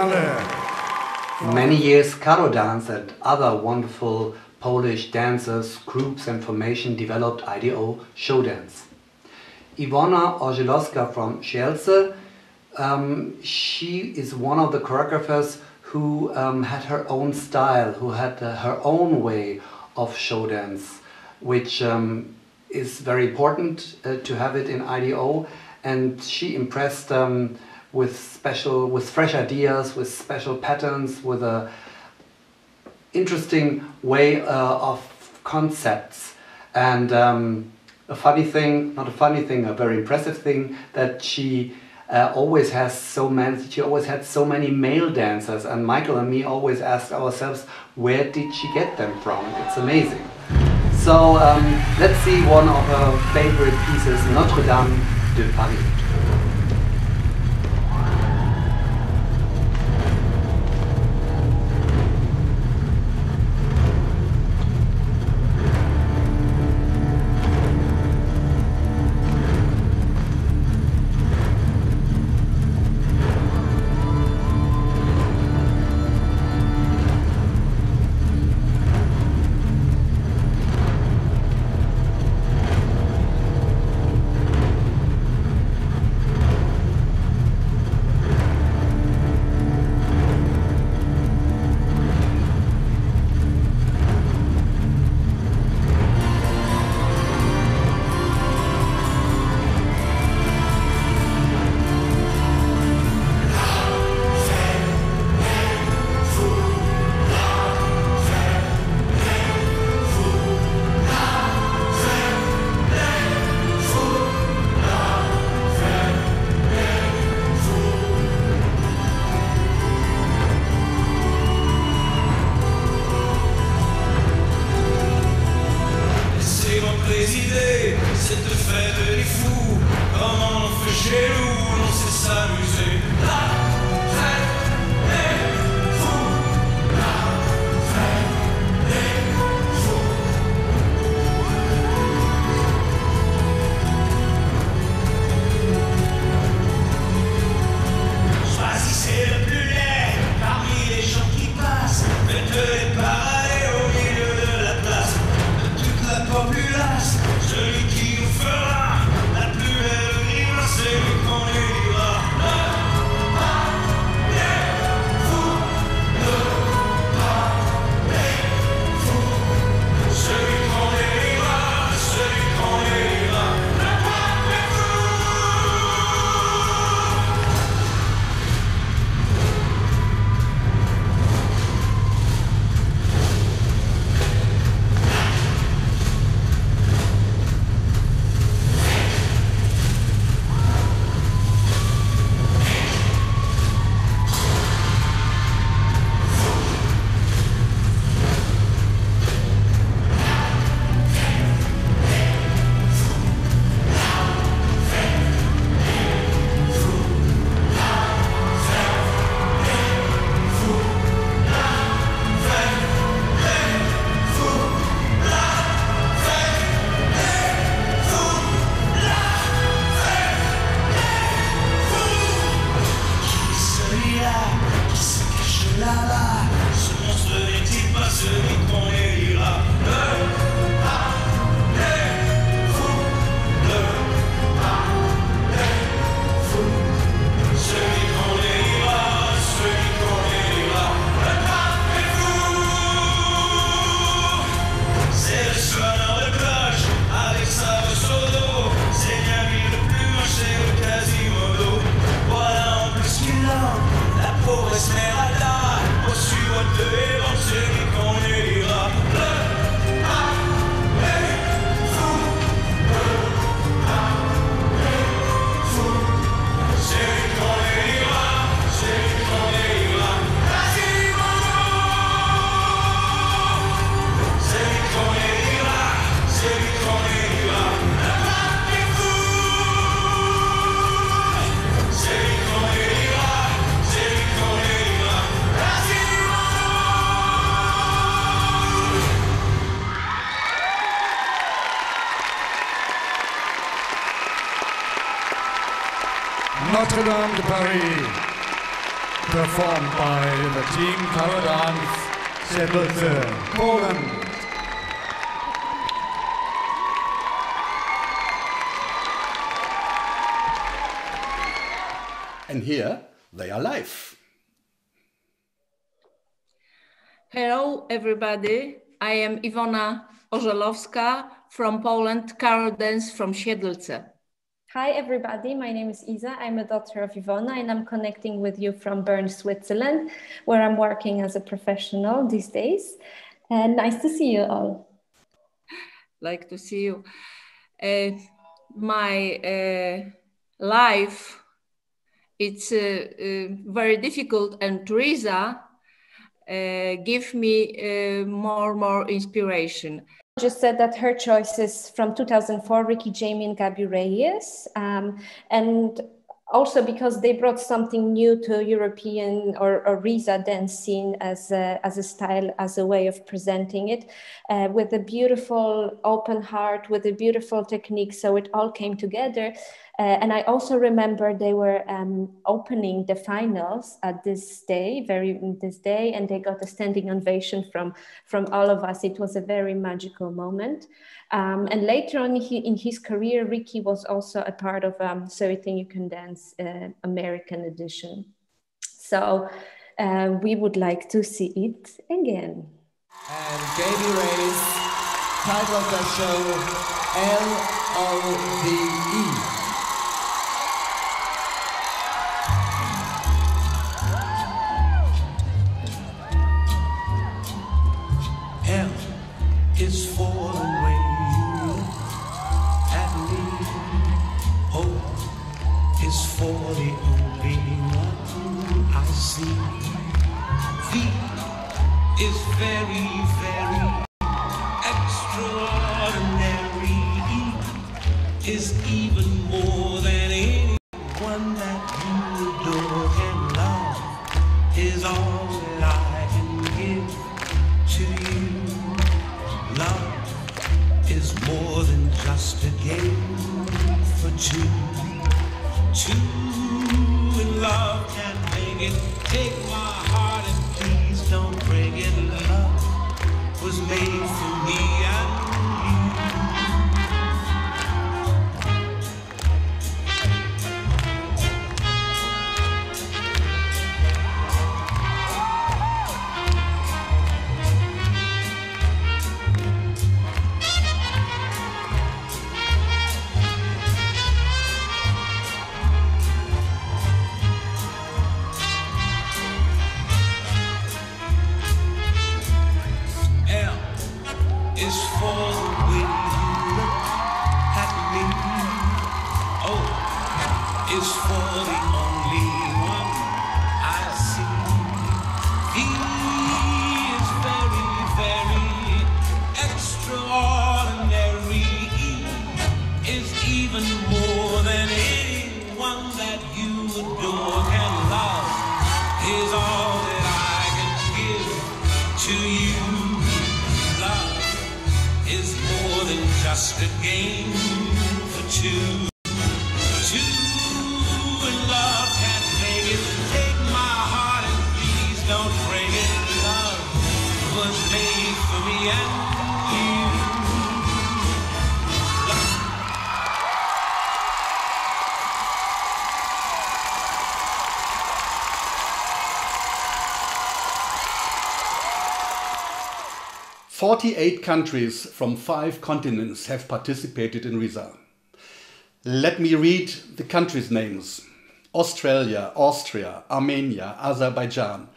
Finale. Many years Karo Dance and other wonderful Polish dancers, groups and formation developed IDO show dance. Iwona Orzelowska from Kielce, she is one of the choreographers who had her own style, who had her own way of show dance, which is very important to have it in IDO, and she impressed with fresh ideas, with special patterns, with a interesting way of concepts. And a funny thing, not a funny thing, a very impressive thing, that she always had so many male dancers, and Michael and me always asked ourselves, where did she get them from? It's amazing. So let's see one of her favorite pieces, Notre Dame de Paris. Notre Dame de Paris. performed by the team Dance Siedlce, Poland. And here they are live. Hello, everybody. I am Iwona Orzelowska from Poland, Dance from Siedlce. Hi, everybody. My name is Isa. I'm a daughter of Iwona, and I'm connecting with you from Bern, Switzerland, where I'm working as a professional these days. And nice to see you all. Like to see you. My life, it's very difficult, and Riesa give me more inspiration. Just said that her choices from 2004, Ricky, Jamie, and Gabi Reyes, and also because they brought something new to European or Riesa dance scene as a style, as a way of presenting it, with a beautiful open heart, with a beautiful technique. So it all came together. And I also remember they were opening the finals at this day, and they got a standing ovation from all of us. It was a very magical moment. And later on in his career, Ricky was also a part of So You Think You Can Dance American edition. So we would like to see it again. And Gabi Reyes, title of the show, LOVE. Is for the way you look at me. O is for the only one I see. V is very, very extraordinary. E is even more than anyone that you adore and love. Is all that I can give to you. Love is more than just a game for two. Two in love can't make it. Take my heart and please don't break it. Love was made for me and you. Just a game for two. Two in love can't make it. Take my heart and please don't break it. Love was made for me and you. Love. 48 countries from 5 continents have participated in Riesa. Let me read the countries' names. Australia, Austria, Armenia, Azerbaijan,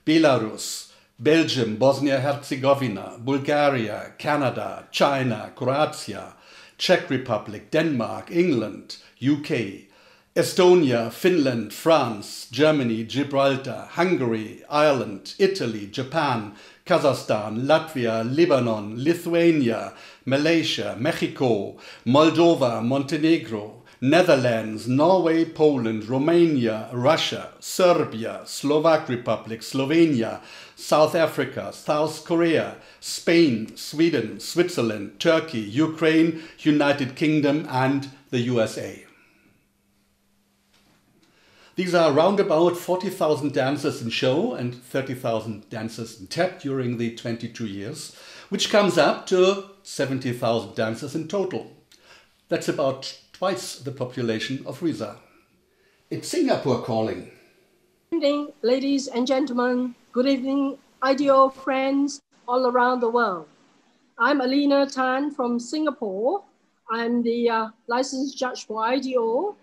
Belarus, Belgium, Bosnia-Herzegovina, Bulgaria, Canada, China, Croatia, Czech Republic, Denmark, England, UK, Estonia, Finland, France, Germany, Gibraltar, Hungary, Ireland, Italy, Japan, Kazakhstan, Latvia, Lebanon, Lithuania, Malaysia, Mexico, Moldova, Montenegro, Netherlands, Norway, Poland, Romania, Russia, Serbia, Slovak Republic, Slovenia, South Africa, South Korea, Spain, Sweden, Switzerland, Turkey, Ukraine, United Kingdom and the USA. These are round about 40,000 dancers in show and 30,000 dancers in tap during the 22 years, which comes up to 70,000 dancers in total. That's about twice the population of Riesa. It's Singapore calling. Good evening, ladies and gentlemen. Good evening, IDO friends all around the world. I'm Alina Tan from Singapore. I'm the licensed judge for IDO.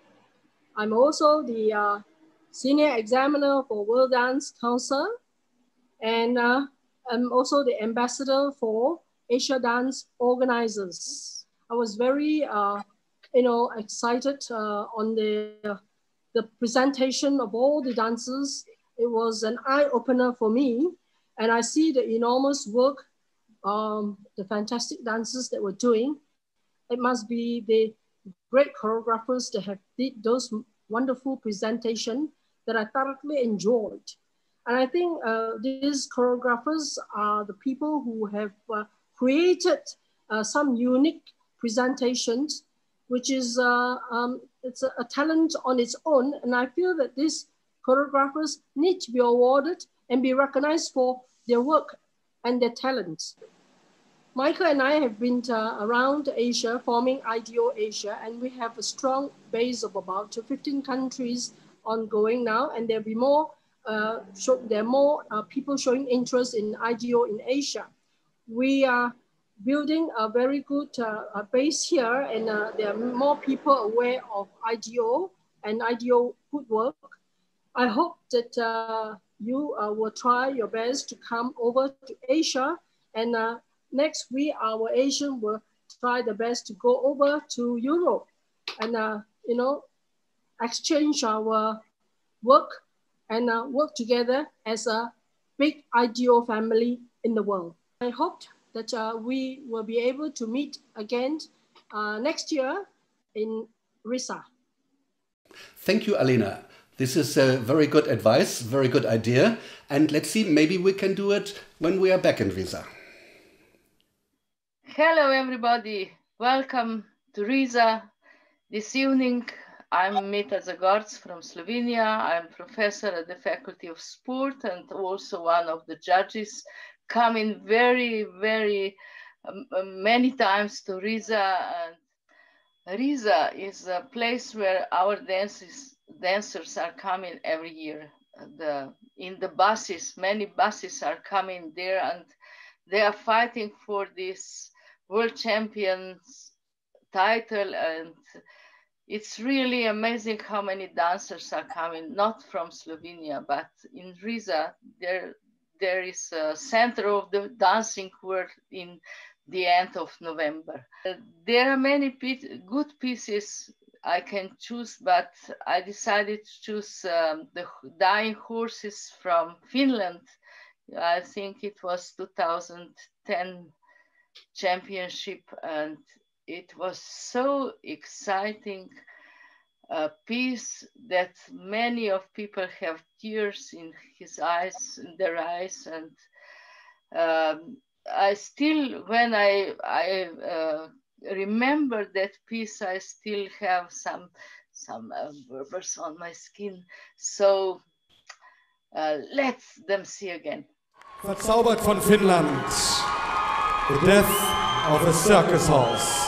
I'm also the senior examiner for World Dance Council, and I'm also the ambassador for Asia Dance Organizers. I was very, excited on the presentation of all the dancers. It was an eye-opener for me, and I see the enormous work, the fantastic dances that we're doing. It must be the great choreographers that have did those wonderful presentation that I thoroughly enjoyed. And I think these choreographers are the people who have created some unique presentations, which is it's a talent on its own. And I feel that these choreographers need to be awarded and be recognized for their work and their talents. Michael and I have been around Asia, forming IDO Asia, and we have a strong base of about 15 countries ongoing now, and there'll be more. There are more people showing interest in IDO in Asia. We are building a very good base here, and there are more people aware of IDO and IDO good work. I hope that you will try your best to come over to Asia, and next week, our Asian will try the best to go over to Europe and, exchange our work and work together as a big IDO family in the world. I hope that we will be able to meet again next year in Riesa. Thank you, Alina. This is very good advice, very good idea. And let's see, maybe we can do it when we are back in Riesa. Hello, everybody. Welcome to Riesa. This evening, I'm Mita Zagorc from Slovenia. I'm professor at the Faculty of Sport and also one of the judges, coming very, very many times to Riesa. And Riesa is a place where our dancers are coming every year. In the buses, many buses are coming there, and they are fighting for this World Champions title, and it's really amazing how many dancers are coming, not from Slovenia, but in Riesa, there is a center of the dancing world in the end of November. There are many good pieces I can choose, but I decided to choose the Dying Horses from Finland. I think it was 2010 championship, and it was so exciting piece that many of people have tears in their eyes, and I still, when I remember that piece, I still have some burrs on my skin. So let them see again. Verzaubert von Finnland. The death of a circus horse.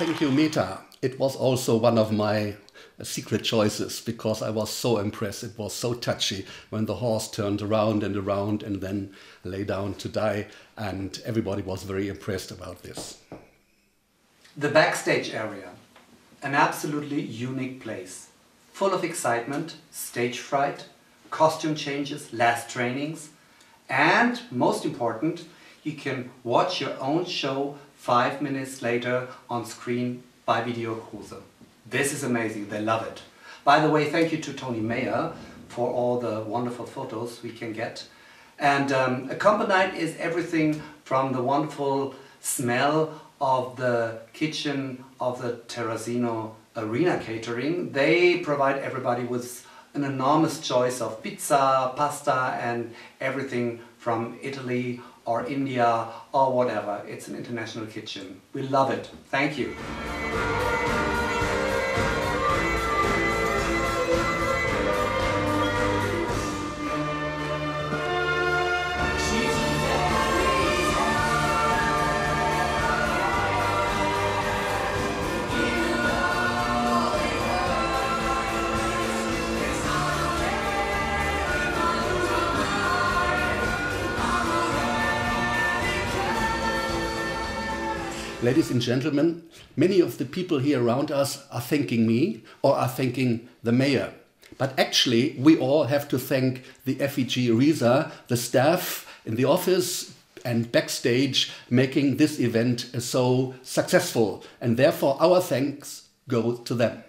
Thank you, Meta. It was also one of my secret choices because I was so impressed. It was so touchy when the horse turned around and then lay down to die, and everybody was very impressed about this. The backstage area, an absolutely unique place, full of excitement, stage fright, costume changes, last trainings, and most important, you can watch your own show 5 minutes later on screen by video cruiser. This is amazing, they love it. By the way, thank you to Tony Mayer for all the wonderful photos we can get. And accompanied is everything from the wonderful smell of the kitchen of the Internationalen Catering. They provide everybody with an enormous choice of pizza, pasta and everything from Italy or India or whatever. It's an international kitchen. We love it. Thank you. Ladies and gentlemen, many of the people here around us are thanking me or are thanking the mayor. But actually, we all have to thank the FVG Riesa, the staff in the office and backstage making this event so successful. And therefore, our thanks go to them.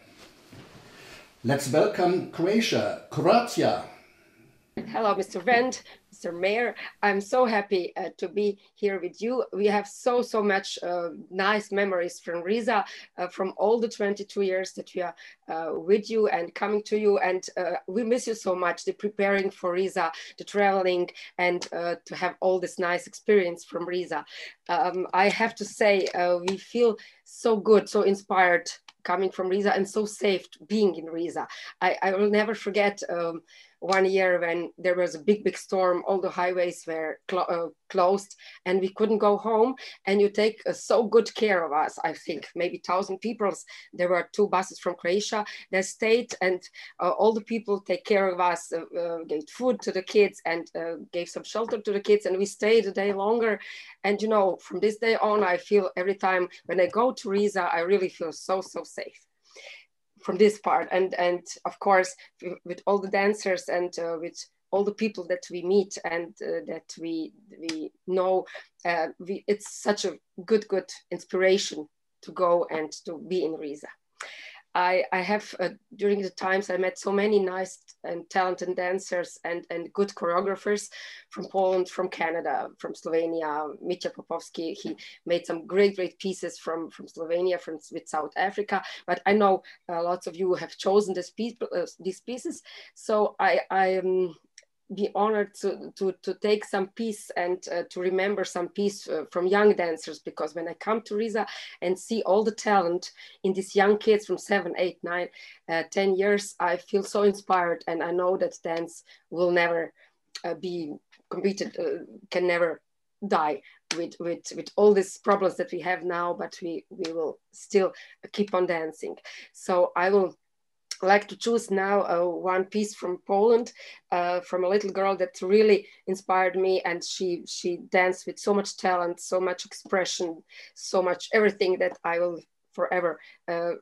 Let's welcome Croatia. Hello, Mr. Wendt, Mr. Mayor. I'm so happy to be here with you. We have so much nice memories from Riesa, from all the 22 years that we are with you and coming to you. And we miss you so much, the preparing for Riesa, the traveling, and to have all this nice experience from Riesa. I have to say, we feel so good, so inspired coming from Riesa and so safe being in Riesa. I will never forget 1 year when there was a big storm, all the highways were closed and we couldn't go home, and you take so good care of us. I think maybe 1,000 people, there were 2 buses from Croatia that stayed, and all the people take care of us, gave food to the kids and gave some shelter to the kids, and we stayed a day longer. And you know, from this day on, I feel every time when I go to Riesa, I really feel so safe from this part. And of course, with all the dancers and with all the people that we meet and that we know, it's such a good inspiration to go and to be in Riesa. I have, during the times, I met so many nice and talented dancers and good choreographers from Poland, from Canada, from Slovenia. Mitja Popovski, he made some great pieces from Slovenia, with South Africa. But I know lots of you have chosen these pieces. So I be honored to take some piece and to remember some piece from young dancers, because when I come to Riesa and see all the talent in these young kids from 7, 8, 9, 10 years, I feel so inspired, and I know that dance will never be competed, can never die with all these problems that we have now, but we will still keep on dancing. So I will like to choose now one piece from Poland, from a little girl that really inspired me, and she danced with so much talent, so much expression, so much everything that I will forever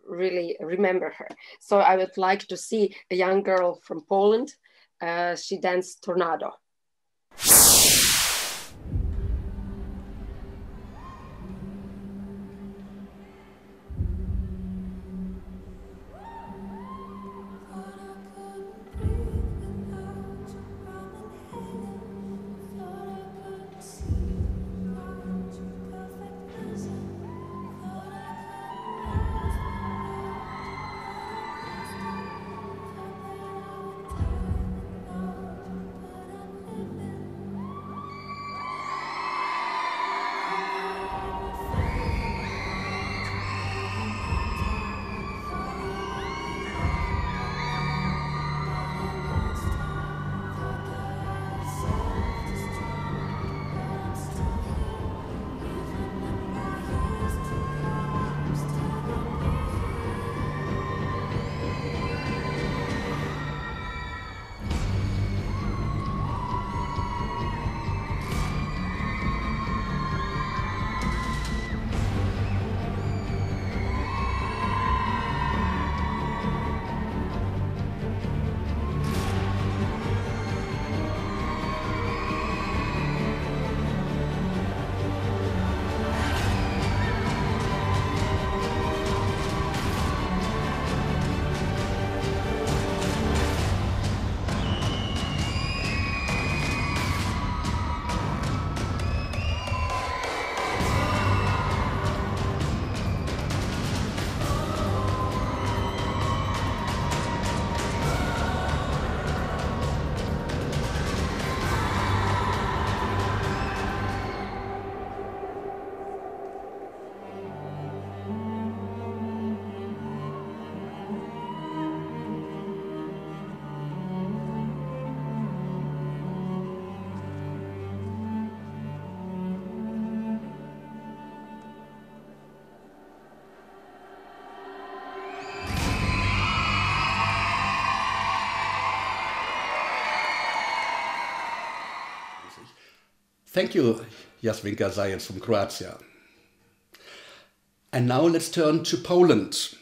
really remember her. So I would like to see a young girl from Poland. She danced Tornado. Thank you, Jasminka Zajec from Croatia. And now let's turn to Poland.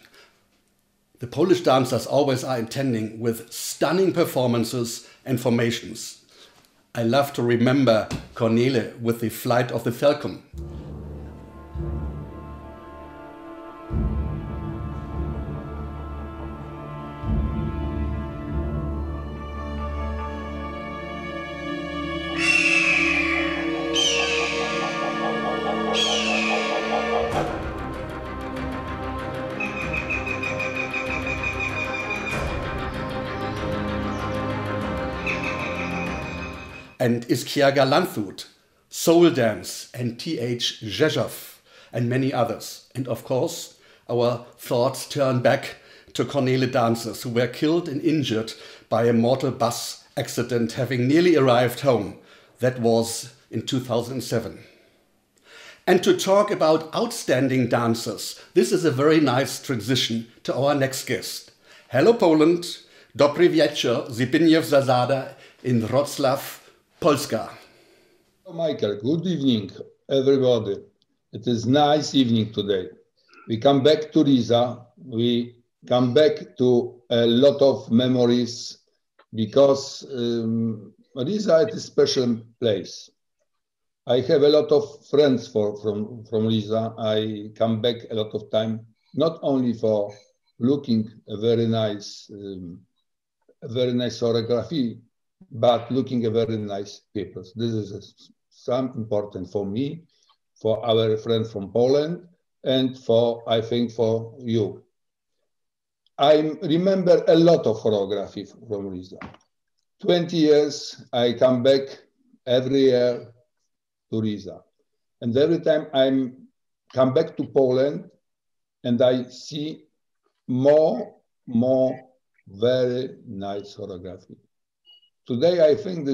The Polish dancers always are intending with stunning performances and formations. I love to remember Cornele with the Flight of the Falcon. And Iskiaga Landshut, Soul Dance, and T.H. Rzeszów, and many others. And of course, our thoughts turn back to Cornele dancers who were killed and injured by a mortal bus accident having nearly arrived home. That was in 2007. And to talk about outstanding dancers, this is a very nice transition to our next guest. Hello Poland, dobry wieczór, Zbigniew Zasada in Wrocław, Polska. Hello, Michael. Good evening, everybody. It is nice evening today. We come back to Riesa. We come back to a lot of memories because Riesa is a special place. I have a lot of friends from Riesa. I come back a lot of time, not only for looking a very nice choreography, but looking at very nice people. This is some important for me, for our friends from Poland, and for, I think, for you. I remember a lot of choreography from Riesa. 20 years, I come back every year to Riesa. And every time I come back to Poland, and I see more very nice choreography. Today, I think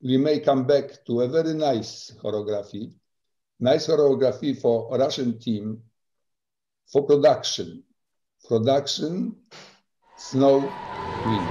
we may come back to a very nice choreography for Russian team, for production, Snow Queen.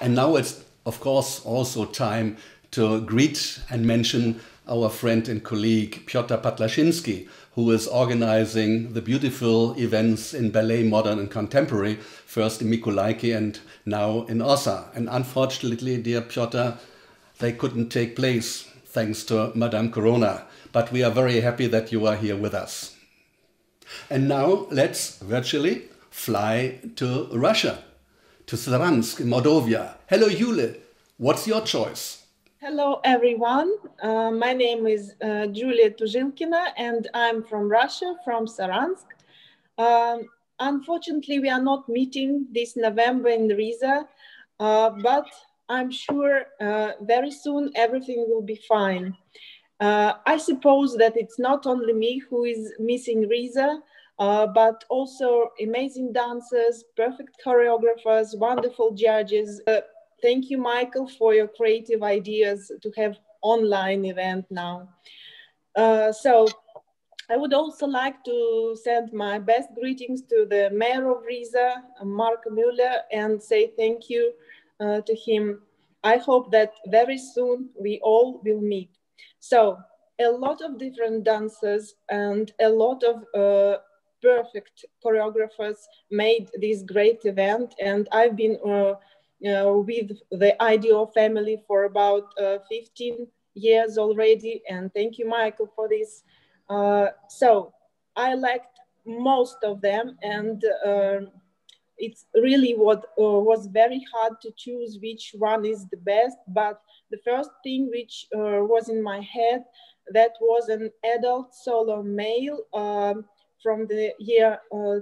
And now it's, of course, also time to greet and mention our friend and colleague Piotr Patlaszyński, who is organizing the beautiful events in ballet, modern and contemporary, first in Mikołajki and now in Ossa. And unfortunately, dear Piotr, they couldn't take place thanks to Madame Corona. But we are very happy that you are here with us. And now let's virtually fly to Russia, to Saransk in Moldova. Hello, Yule. What's your choice? Hello, everyone. My name is Julia Tuzhilkina, and I'm from Russia, from Saransk. Unfortunately, we are not meeting this November in Riesa, but I'm sure very soon everything will be fine. I suppose that it's not only me who is missing Riesa, but also amazing dancers, perfect choreographers, wonderful judges. Thank you, Michael, for your creative ideas to have online event now. So I would also like to send my best greetings to the mayor of Riesa, Mark Müller, and say thank you to him. I hope that very soon we all will meet. So a lot of different dancers and a lot of perfect choreographers made this great event, and I've been with the IDO family for about 15 years already, and thank you, Michael, for this. So I liked most of them, and it's really what was very hard to choose which one is the best, but the first thing which was in my head, that was an adult solo male from the year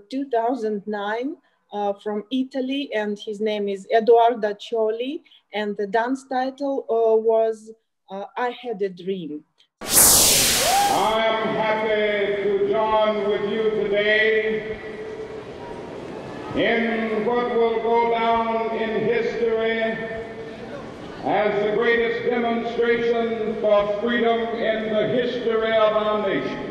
2009, from Italy, and his name is Edoardo Cioli, and the dance title was I Had a Dream. I am happy to join with you today in what will go down in history as the greatest demonstration for freedom in the history of our nation.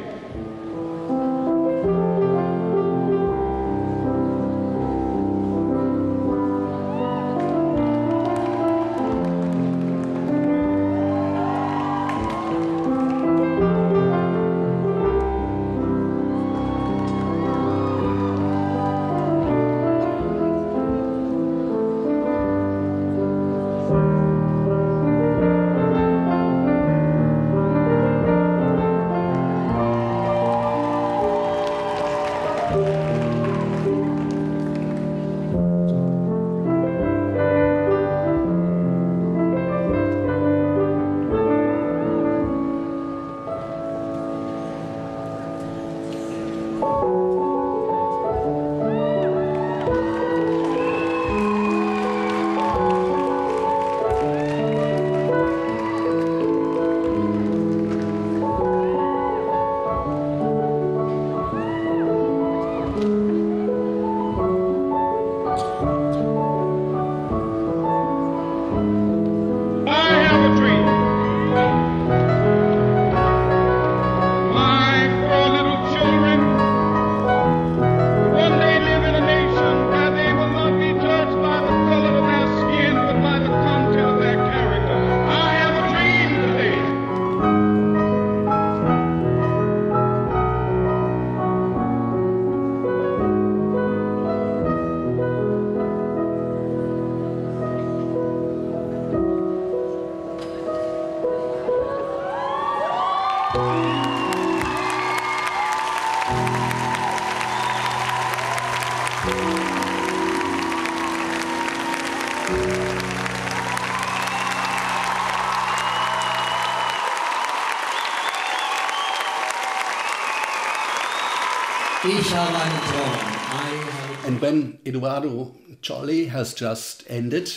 And when Edoardo Cioli has just ended,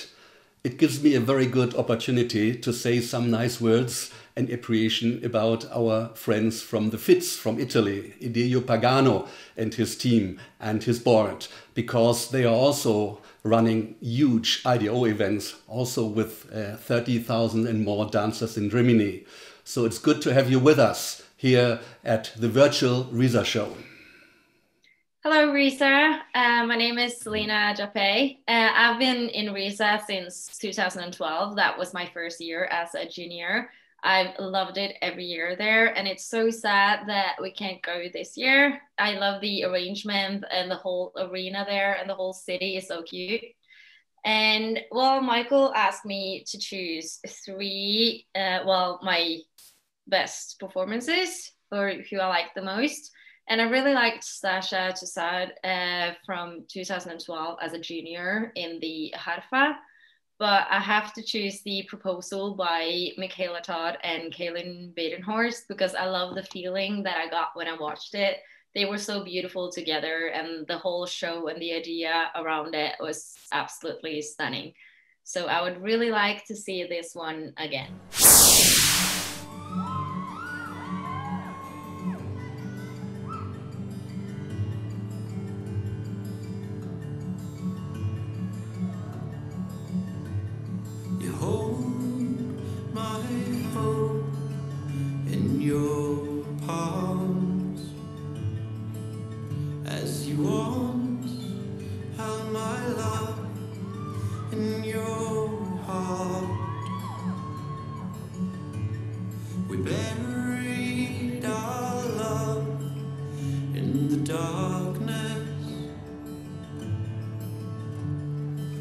it gives me a very good opportunity to say some nice words and appreciation about our friends from the FITS from Italy, Ideo Pagano and his team and his board, because they are also running huge IDO events, also with 30,000 and more dancers in Rimini. So it's good to have you with us here at the virtual Riesa Show. Hello, Riesa. My name is Selena Jape. I've been in Riesa since 2012. That was my first year as a junior. I've loved it every year there, and it's so sad that we can't go this year. I love the arrangement and the whole arena there, and the whole city is so cute. And well, Michael asked me to choose three, my best performances, or who I like the most. And I really liked Sasha to Seit from 2012 as a junior in the Harfa. But I have to choose the proposal by Michaela Todd and Kaylin Badenhorst because I love the feeling that I got when I watched it. They were so beautiful together, and the whole show and the idea around it was absolutely stunning. So I would really like to see this one again. You hold my hope in your palms as you once held my love in your heart. We buried our love in the darkness.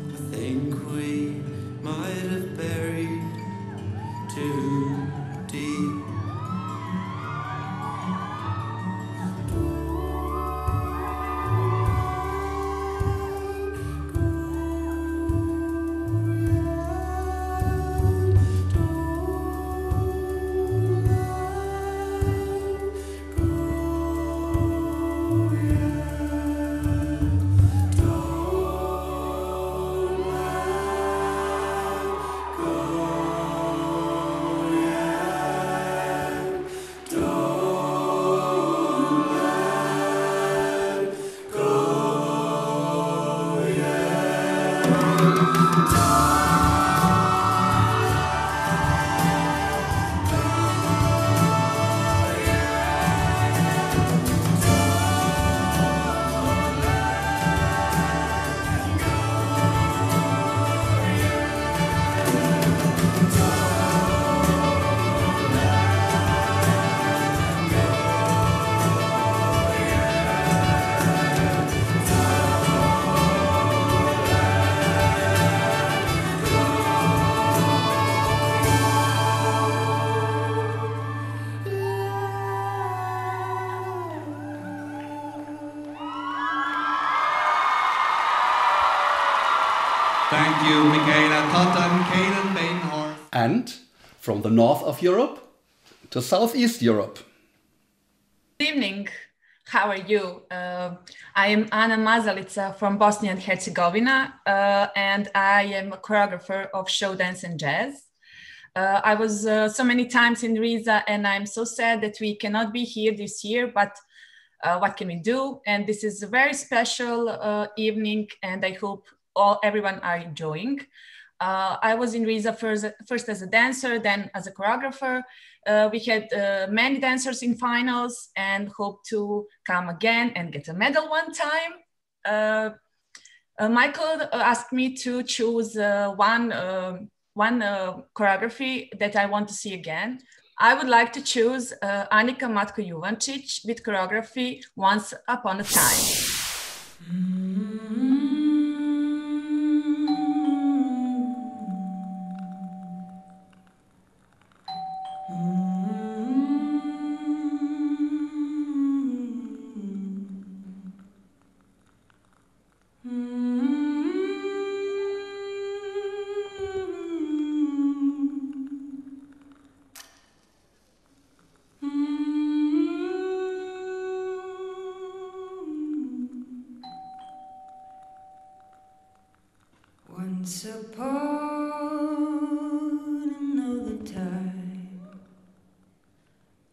I think we might have buried too deep. Thank you, Michaela Todd and Kaylin Badenhorst. And from the north of Europe to Southeast Europe. Good evening. How are you? I am Ana Mazalica from Bosnia and Herzegovina, and I am a choreographer of show dance and jazz. I was so many times in Riesa, and I'm so sad that we cannot be here this year, but what can we do? And this is a very special evening, and I hope everyone are enjoying. I was in Riesa first as a dancer, then as a choreographer. We had many dancers in finals and hope to come again and get a medal one time. Michael asked me to choose one choreography that I want to see again. I would like to choose Anika Matko-Juvancic with choreography Once Upon a Time. Once upon another time,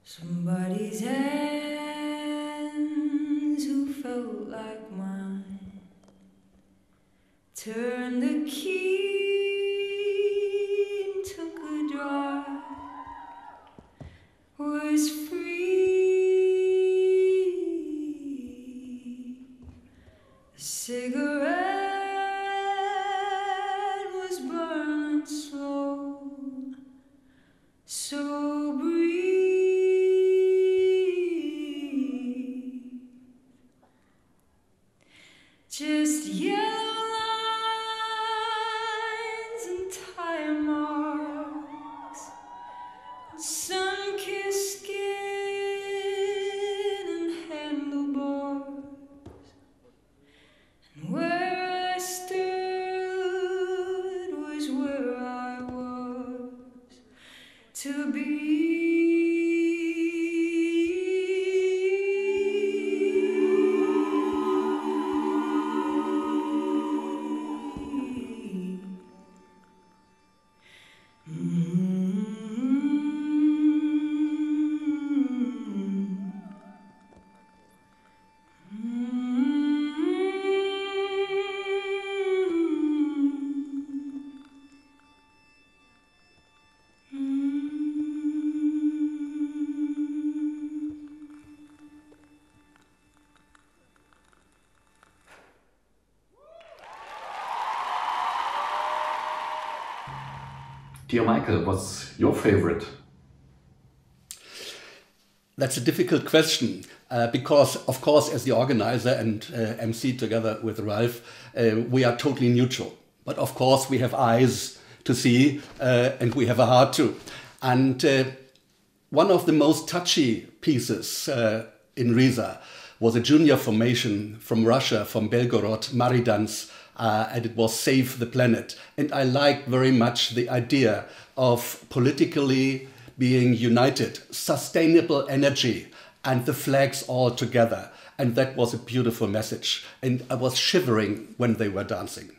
somebody's hands who felt like mine turned the key and took a drive, was free. Dear Michael, what's your favorite? That's a difficult question because, of course, as the organizer and MC together with Ralph, we are totally neutral. But of course, we have eyes to see and we have a heart too. And one of the most touchy pieces in Riesa was a junior formation from Russia, from Belgorod, Maridans, and it was Save the Planet. And I like very much the idea of politically being united, sustainable energy, and the flags all together. And that was a beautiful message. And I was shivering when they were dancing.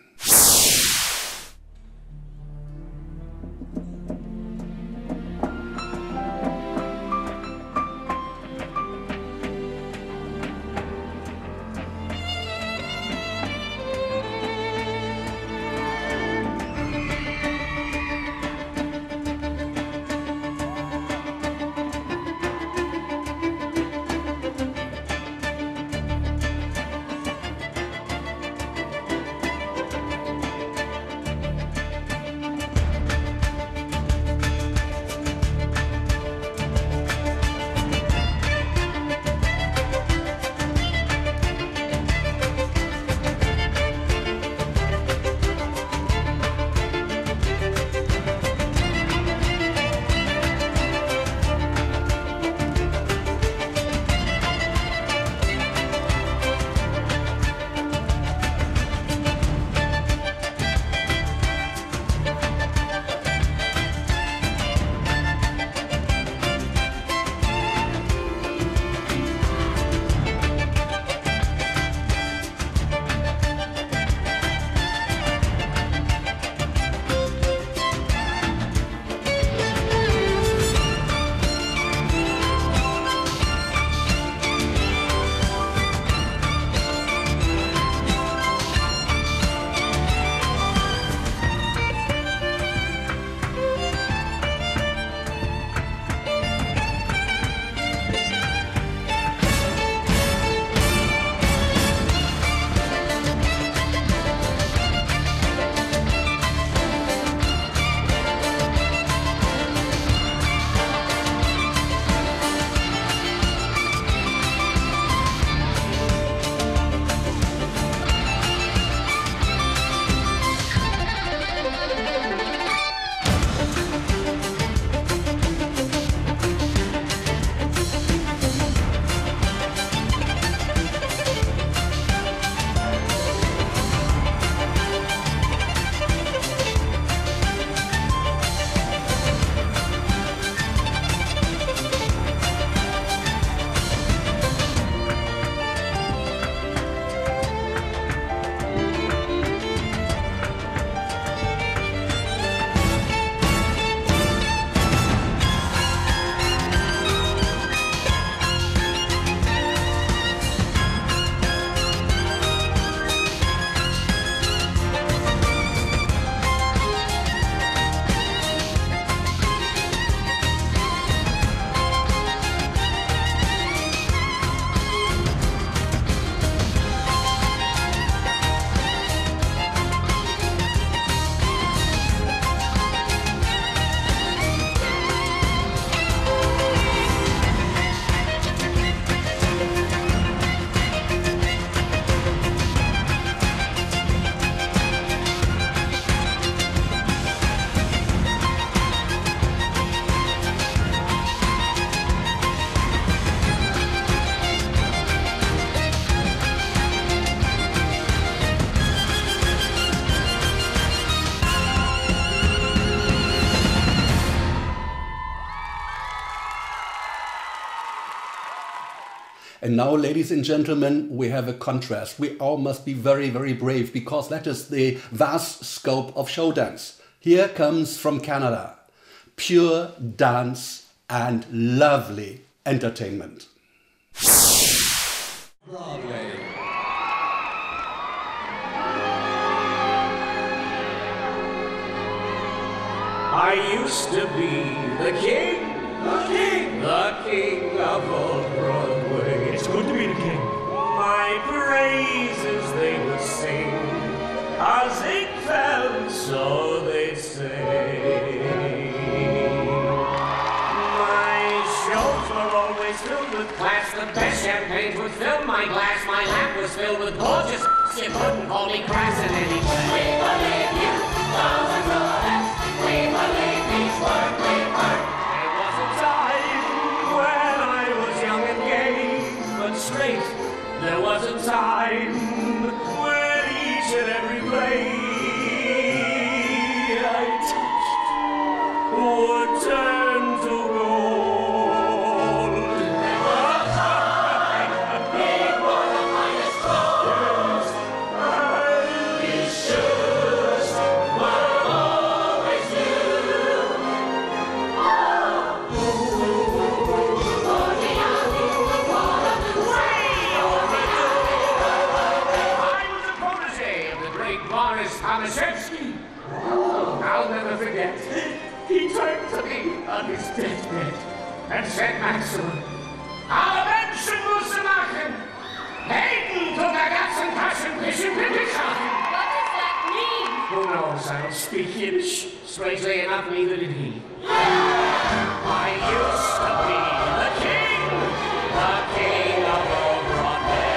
And now, ladies and gentlemen, we have a contrast. We all must be very, very brave, because that is the vast scope of show dance. Here comes from Canada, pure dance and lovely entertainment. Broadway. I used to be the king of all Broadway. It's good to be the king. My praises they would sing, as it fell, so they say. filled my glass, my lap was filled with gorgeous. You couldn't hold me crass in any way. We believe you, thousands of us. We believe each word we heard. There was a time when I was young and gay, but straight. There was a time when each and every blade I touched would turn to gold. I'll never forget. He turned to me on his deathbed and said, Maximum, alle Menschen müssen machen. Helden tun der ganzen Taschen bisschen Pinkelsachen. What does that mean? Who knows? I don't speak Yiddish. Strangely enough, neither did he. I used to be the king of all Broadway.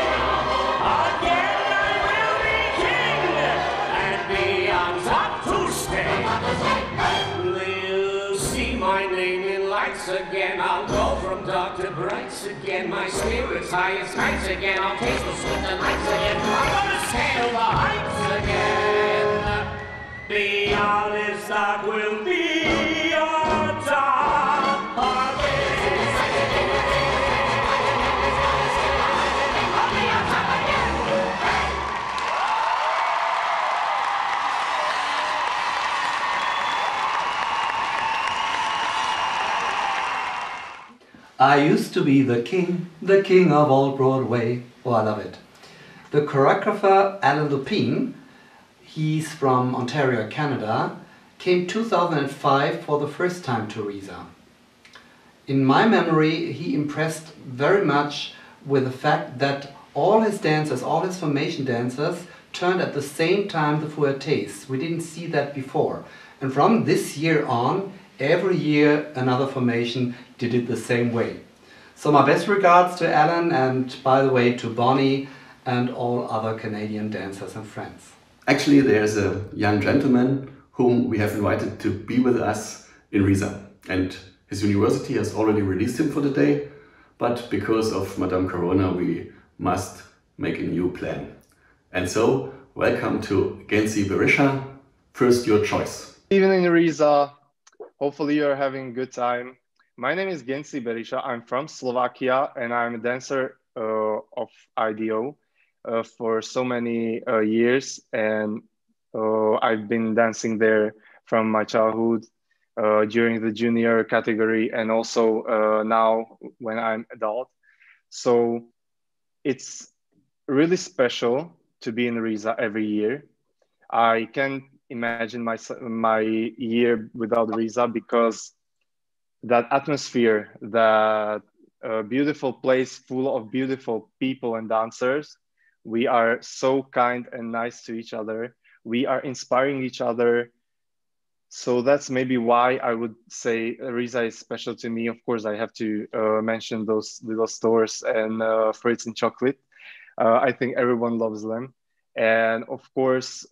Again I will be king and be on top to stay. They'll see my name in lights again. I'll go from dark to brights again. My spirit's high as heights again. I'll taste the sweet delights again. I'm gonna scale the heights again. The honest stock will be on top again. I'll be on top again. I used to be the king of all Broadway. Oh, I love it. The choreographer Alan Lupine, he's from Ontario, Canada, came 2005 for the first time to Riesa. In my memory, he impressed very much with the fact that all his dancers, all his formation dancers, turned at the same time the fouettes. We didn't see that before. And from this year on, every year another formation did it the same way. So my best regards to Alan, and by the way to Bonnie and all other Canadian dancers and friends. Actually, there's a young gentleman whom we have invited to be with us in Riesa. And his university has already released him for the day, but because of Madame Corona, we must make a new plan. And so, welcome to Gensi Berisha. First, your choice. Evening, Riesa. Hopefully you're having a good time. My name is Gensi Berisha. I'm from Slovakia and I'm a dancer of IDO for so many years. And I've been dancing there from my childhood during the junior category and also now when I'm adult. So it's really special to be in Riesa every year. I can't imagine my year without Riesa because that atmosphere, that beautiful place full of beautiful people and dancers, we are so kind and nice to each other. We are inspiring each other. So that's maybe why I would say Riesa is special to me. Of course, I have to mention those little stores and fruits and chocolate. I think everyone loves them. And of course,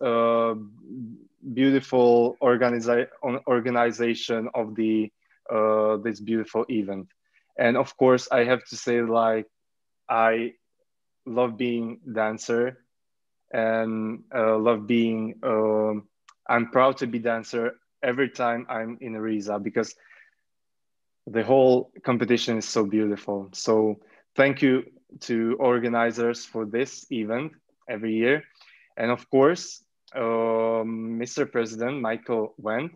beautiful organization of the this beautiful event. And of course, I have to say, like, I love being dancer and love being, I'm proud to be dancer every time I'm in Riesa because the whole competition is so beautiful. So thank you to organizers for this event every year. And of course, Mr. President Michael Wendt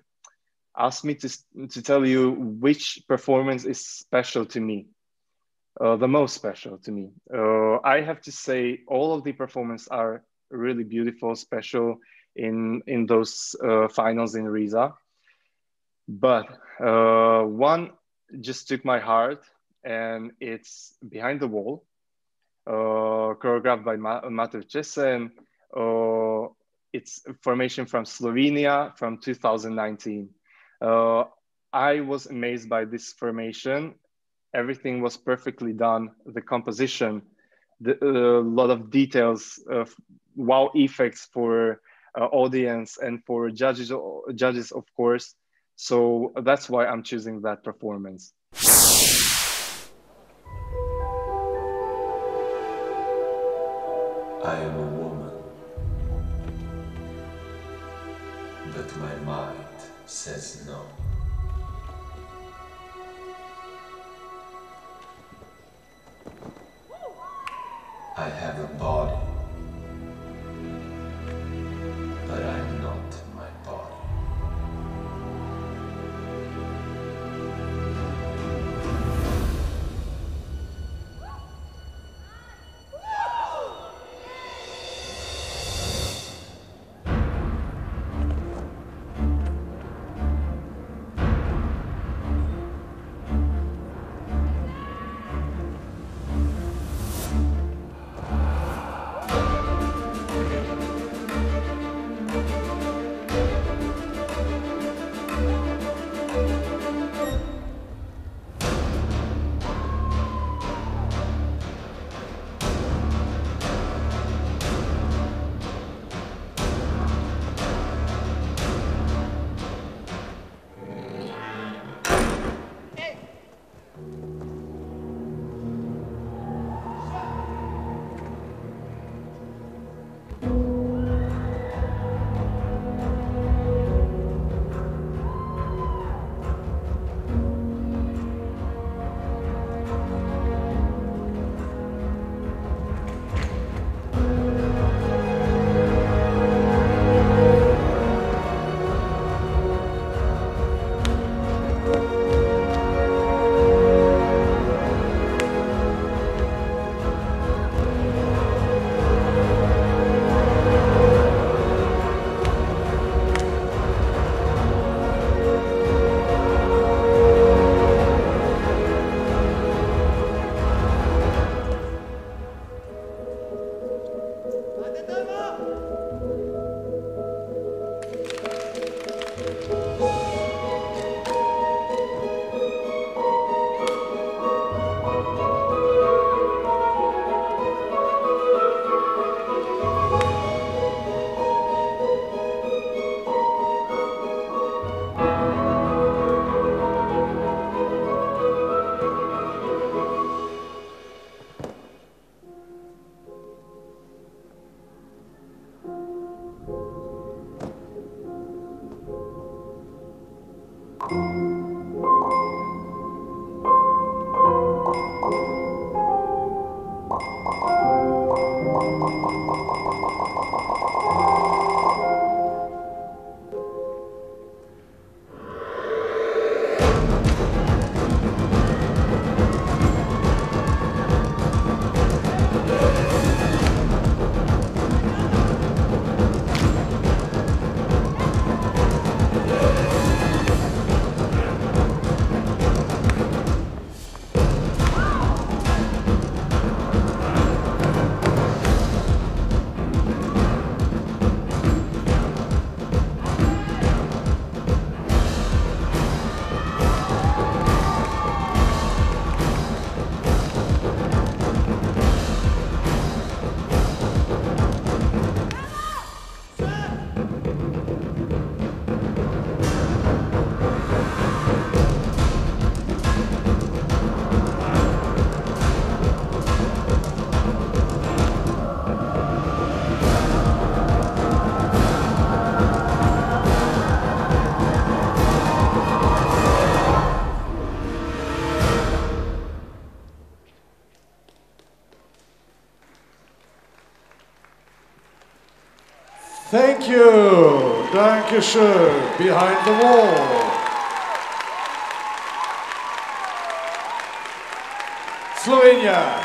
asked me to tell you which performance is special to me, the most special to me. I have to say all of the performances are really beautiful, special in those finals in Riesa. But one just took my heart, and it's Behind the Wall, choreographed by Matej Česen. It's a formation from Slovenia from 2019. I was amazed by this formation. Everything was perfectly done. The composition, lot of details of wow effects for audience and for judges, of course. So that's why I'm choosing that performance. I am a woman, but my mind says no. I have a body, but I'm not my body. Thank you. Dankeschön. Behind the wall. Slovenia.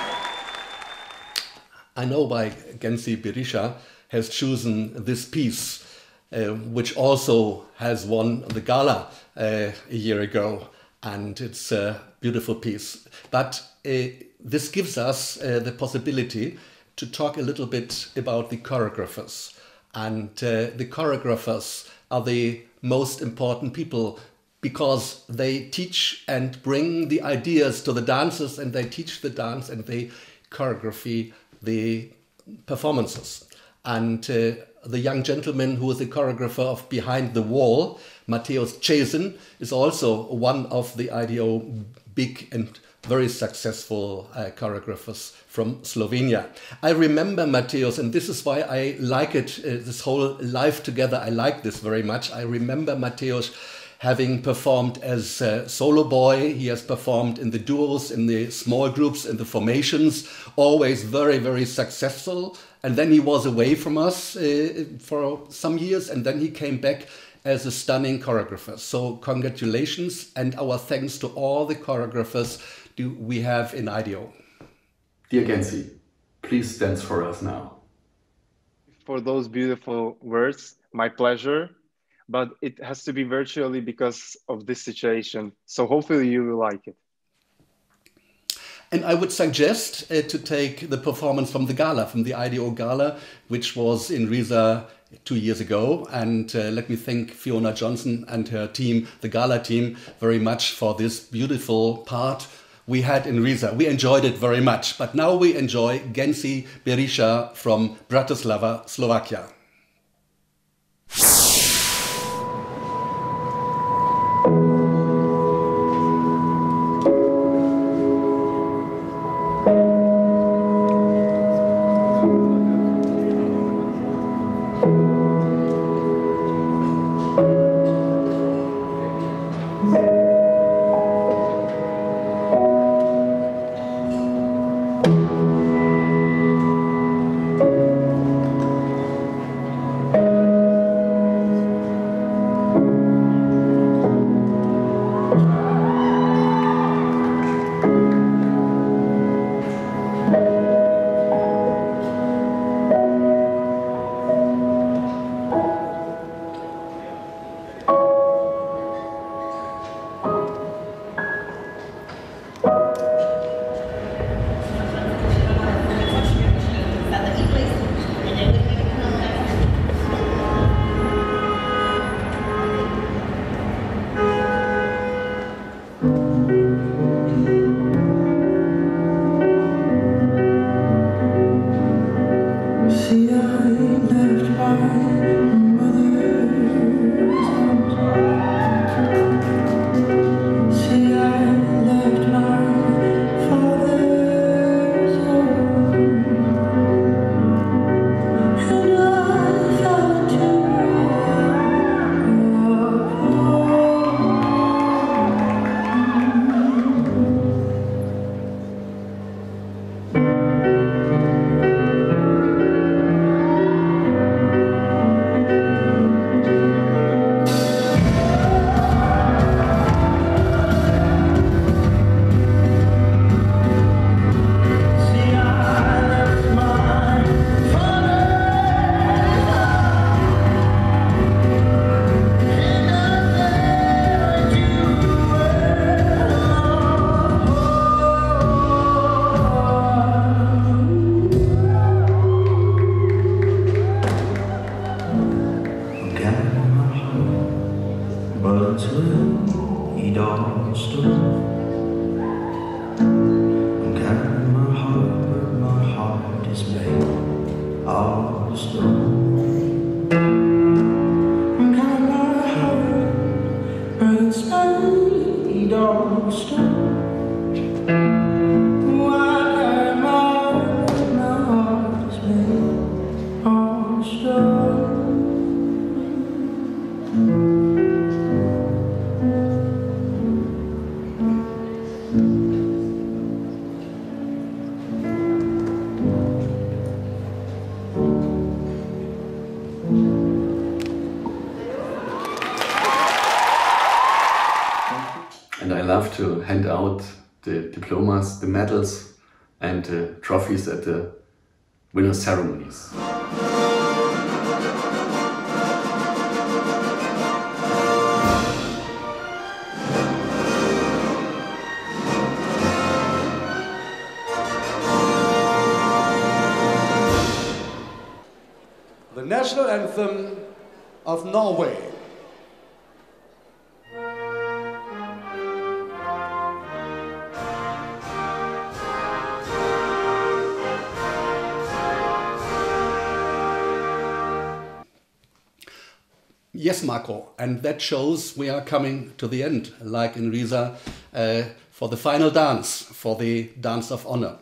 I know why Gensi Berisha has chosen this piece, which also has won the gala a year ago, and it's a beautiful piece. But this gives us the possibility to talk a little bit about the choreographers. And the choreographers are the most important people because they teach and bring the ideas to the dancers, and they teach the dance and they choreography the performances. And the young gentleman who is the choreographer of Behind the Wall, Mateusz Czesin, is also one of the IDO big and very successful choreographers from Slovenia. I remember Mateusz, and this is why I like it, this whole life together, I like this very much. I remember Mateusz having performed as a solo boy. He has performed in the duos, in the small groups, in the formations, always very, very successful. And then he was away from us for some years, and then he came back as a stunning choreographer. So congratulations, and our thanks to all the choreographers we have in IDO. Dear Gensi, please dance for us now. For those beautiful words, my pleasure. But it has to be virtually because of this situation. So hopefully you will like it. And I would suggest to take the performance from the gala, from the IDO gala, which was in Riesa 2 years ago. And let me thank Fiona Johnson and her team, the gala team, very much for this beautiful part we had in Riesa. We enjoyed it very much. But now we enjoy Gensi Berisha from Bratislava, Slovakia. Love to hand out the diplomas, the medals, and the trophies at the winner ceremonies. The national anthem of Norway. Yes, Marco, and that shows we are coming to the end, like in Riesa, for the final dance, for the dance of honor.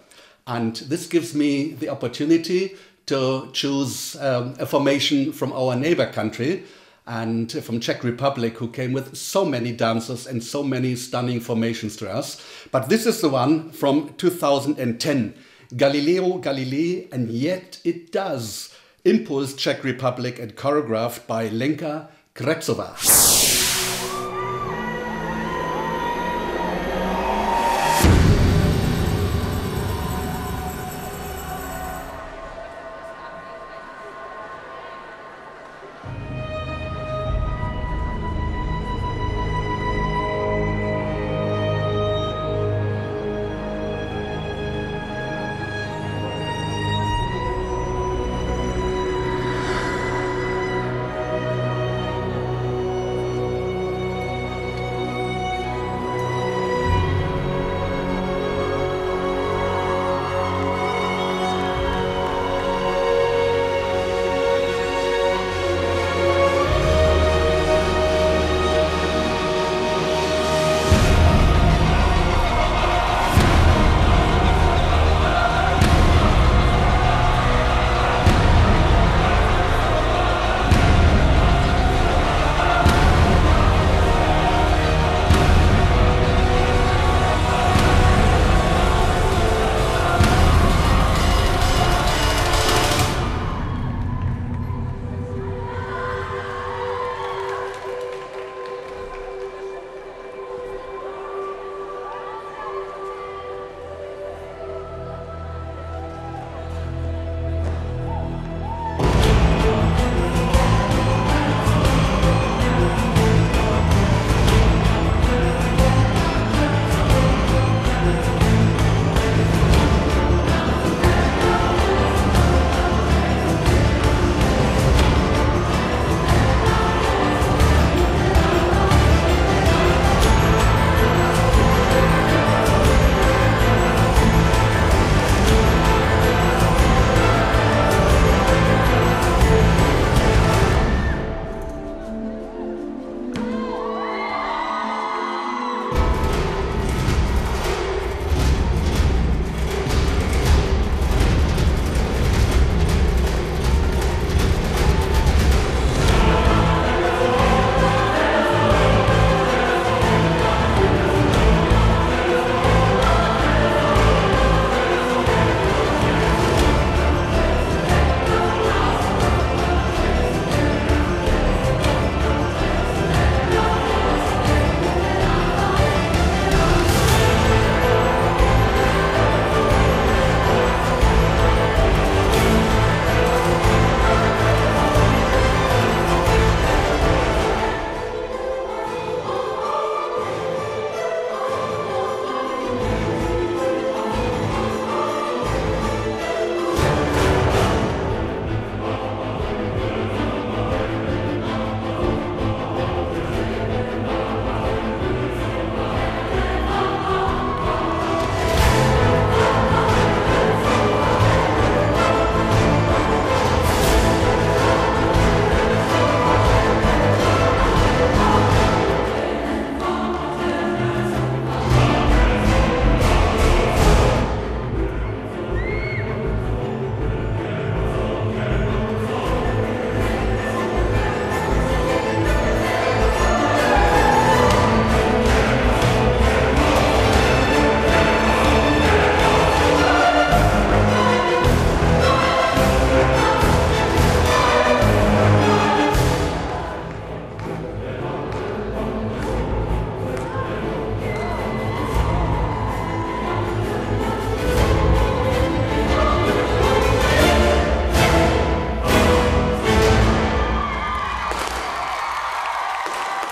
And this gives me the opportunity to choose a formation from our neighbor country and from Czech Republic, who came with so many dancers and so many stunning formations to us. But this is the one from 2010, Galileo Galilei, and Yet It Does, Impulse Czech Republic and choreographed by Lenka Krebsova.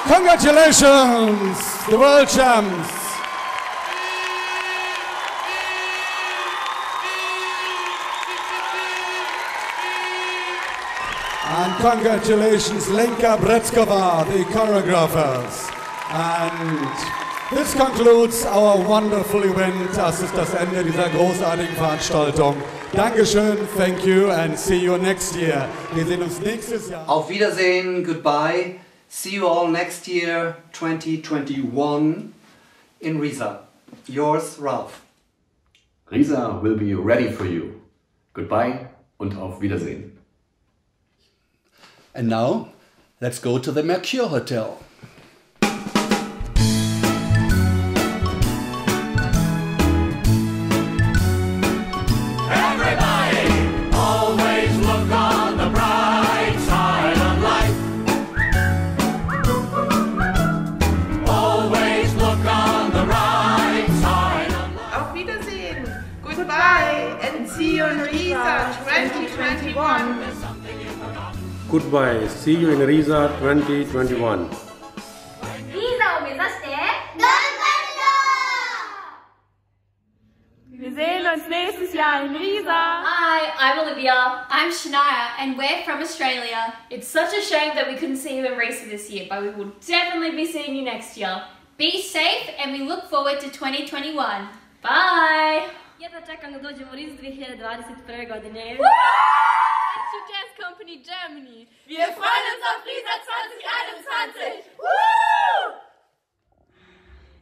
Congratulations, the world champs. And congratulations, Lenka Krebsova, the choreographers. And this concludes our wonderful event. Das ist das Ende dieser großartigen Veranstaltung. Dankeschön, thank you and see you next year. Wir sehen uns nächstes Jahr. Auf Wiedersehen, goodbye. See you all next year, 2021, in Riesa. Yours, Ralph. Riesa will be ready for you. Goodbye und auf Wiedersehen. And now, let's go to the Mercure Hotel. See you in Riesa 2021. Goodbye. See you in Riesa 2021. Riesa を目指して頑張るぞ! Wir sehen uns nächstes Jahr in Riesa. Hi, I'm Olivia. I'm Shania, and we're from Australia. It's such a shame that we couldn't see you in Riesa this year, but we will definitely be seeing you next year. Be safe, and we look forward to 2021. Bye! Jedva čekam da dođemo u Riesa 2021. godine. To Jazz Company Germany. Wir freuen uns auf Riesa 2021.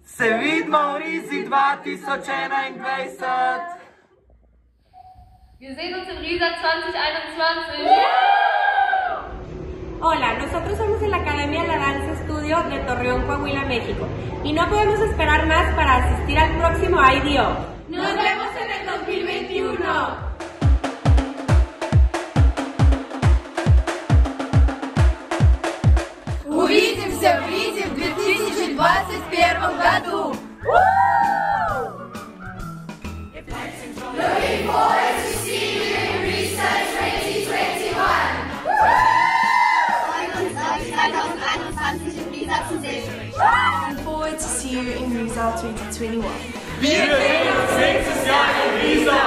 Se vidimo u Riesi 2021. Wir sehen uns in Riesa 2021. Hola, nosotros somos en la Academia La Danza Estudio de Torreón, Coahuila, México. Y no podemos esperar más para asistir al próximo IDO. ¡Nos vemos en el 2021! Увидимся в Ризе в 2021 году! Looking forward to seeing you in Riesa 2021! Freuen uns, euch 2021 in Riesa zu sehen! Looking forward to see you in Riesa 2021. Wir sehen uns nächstes Jahr in Riesa!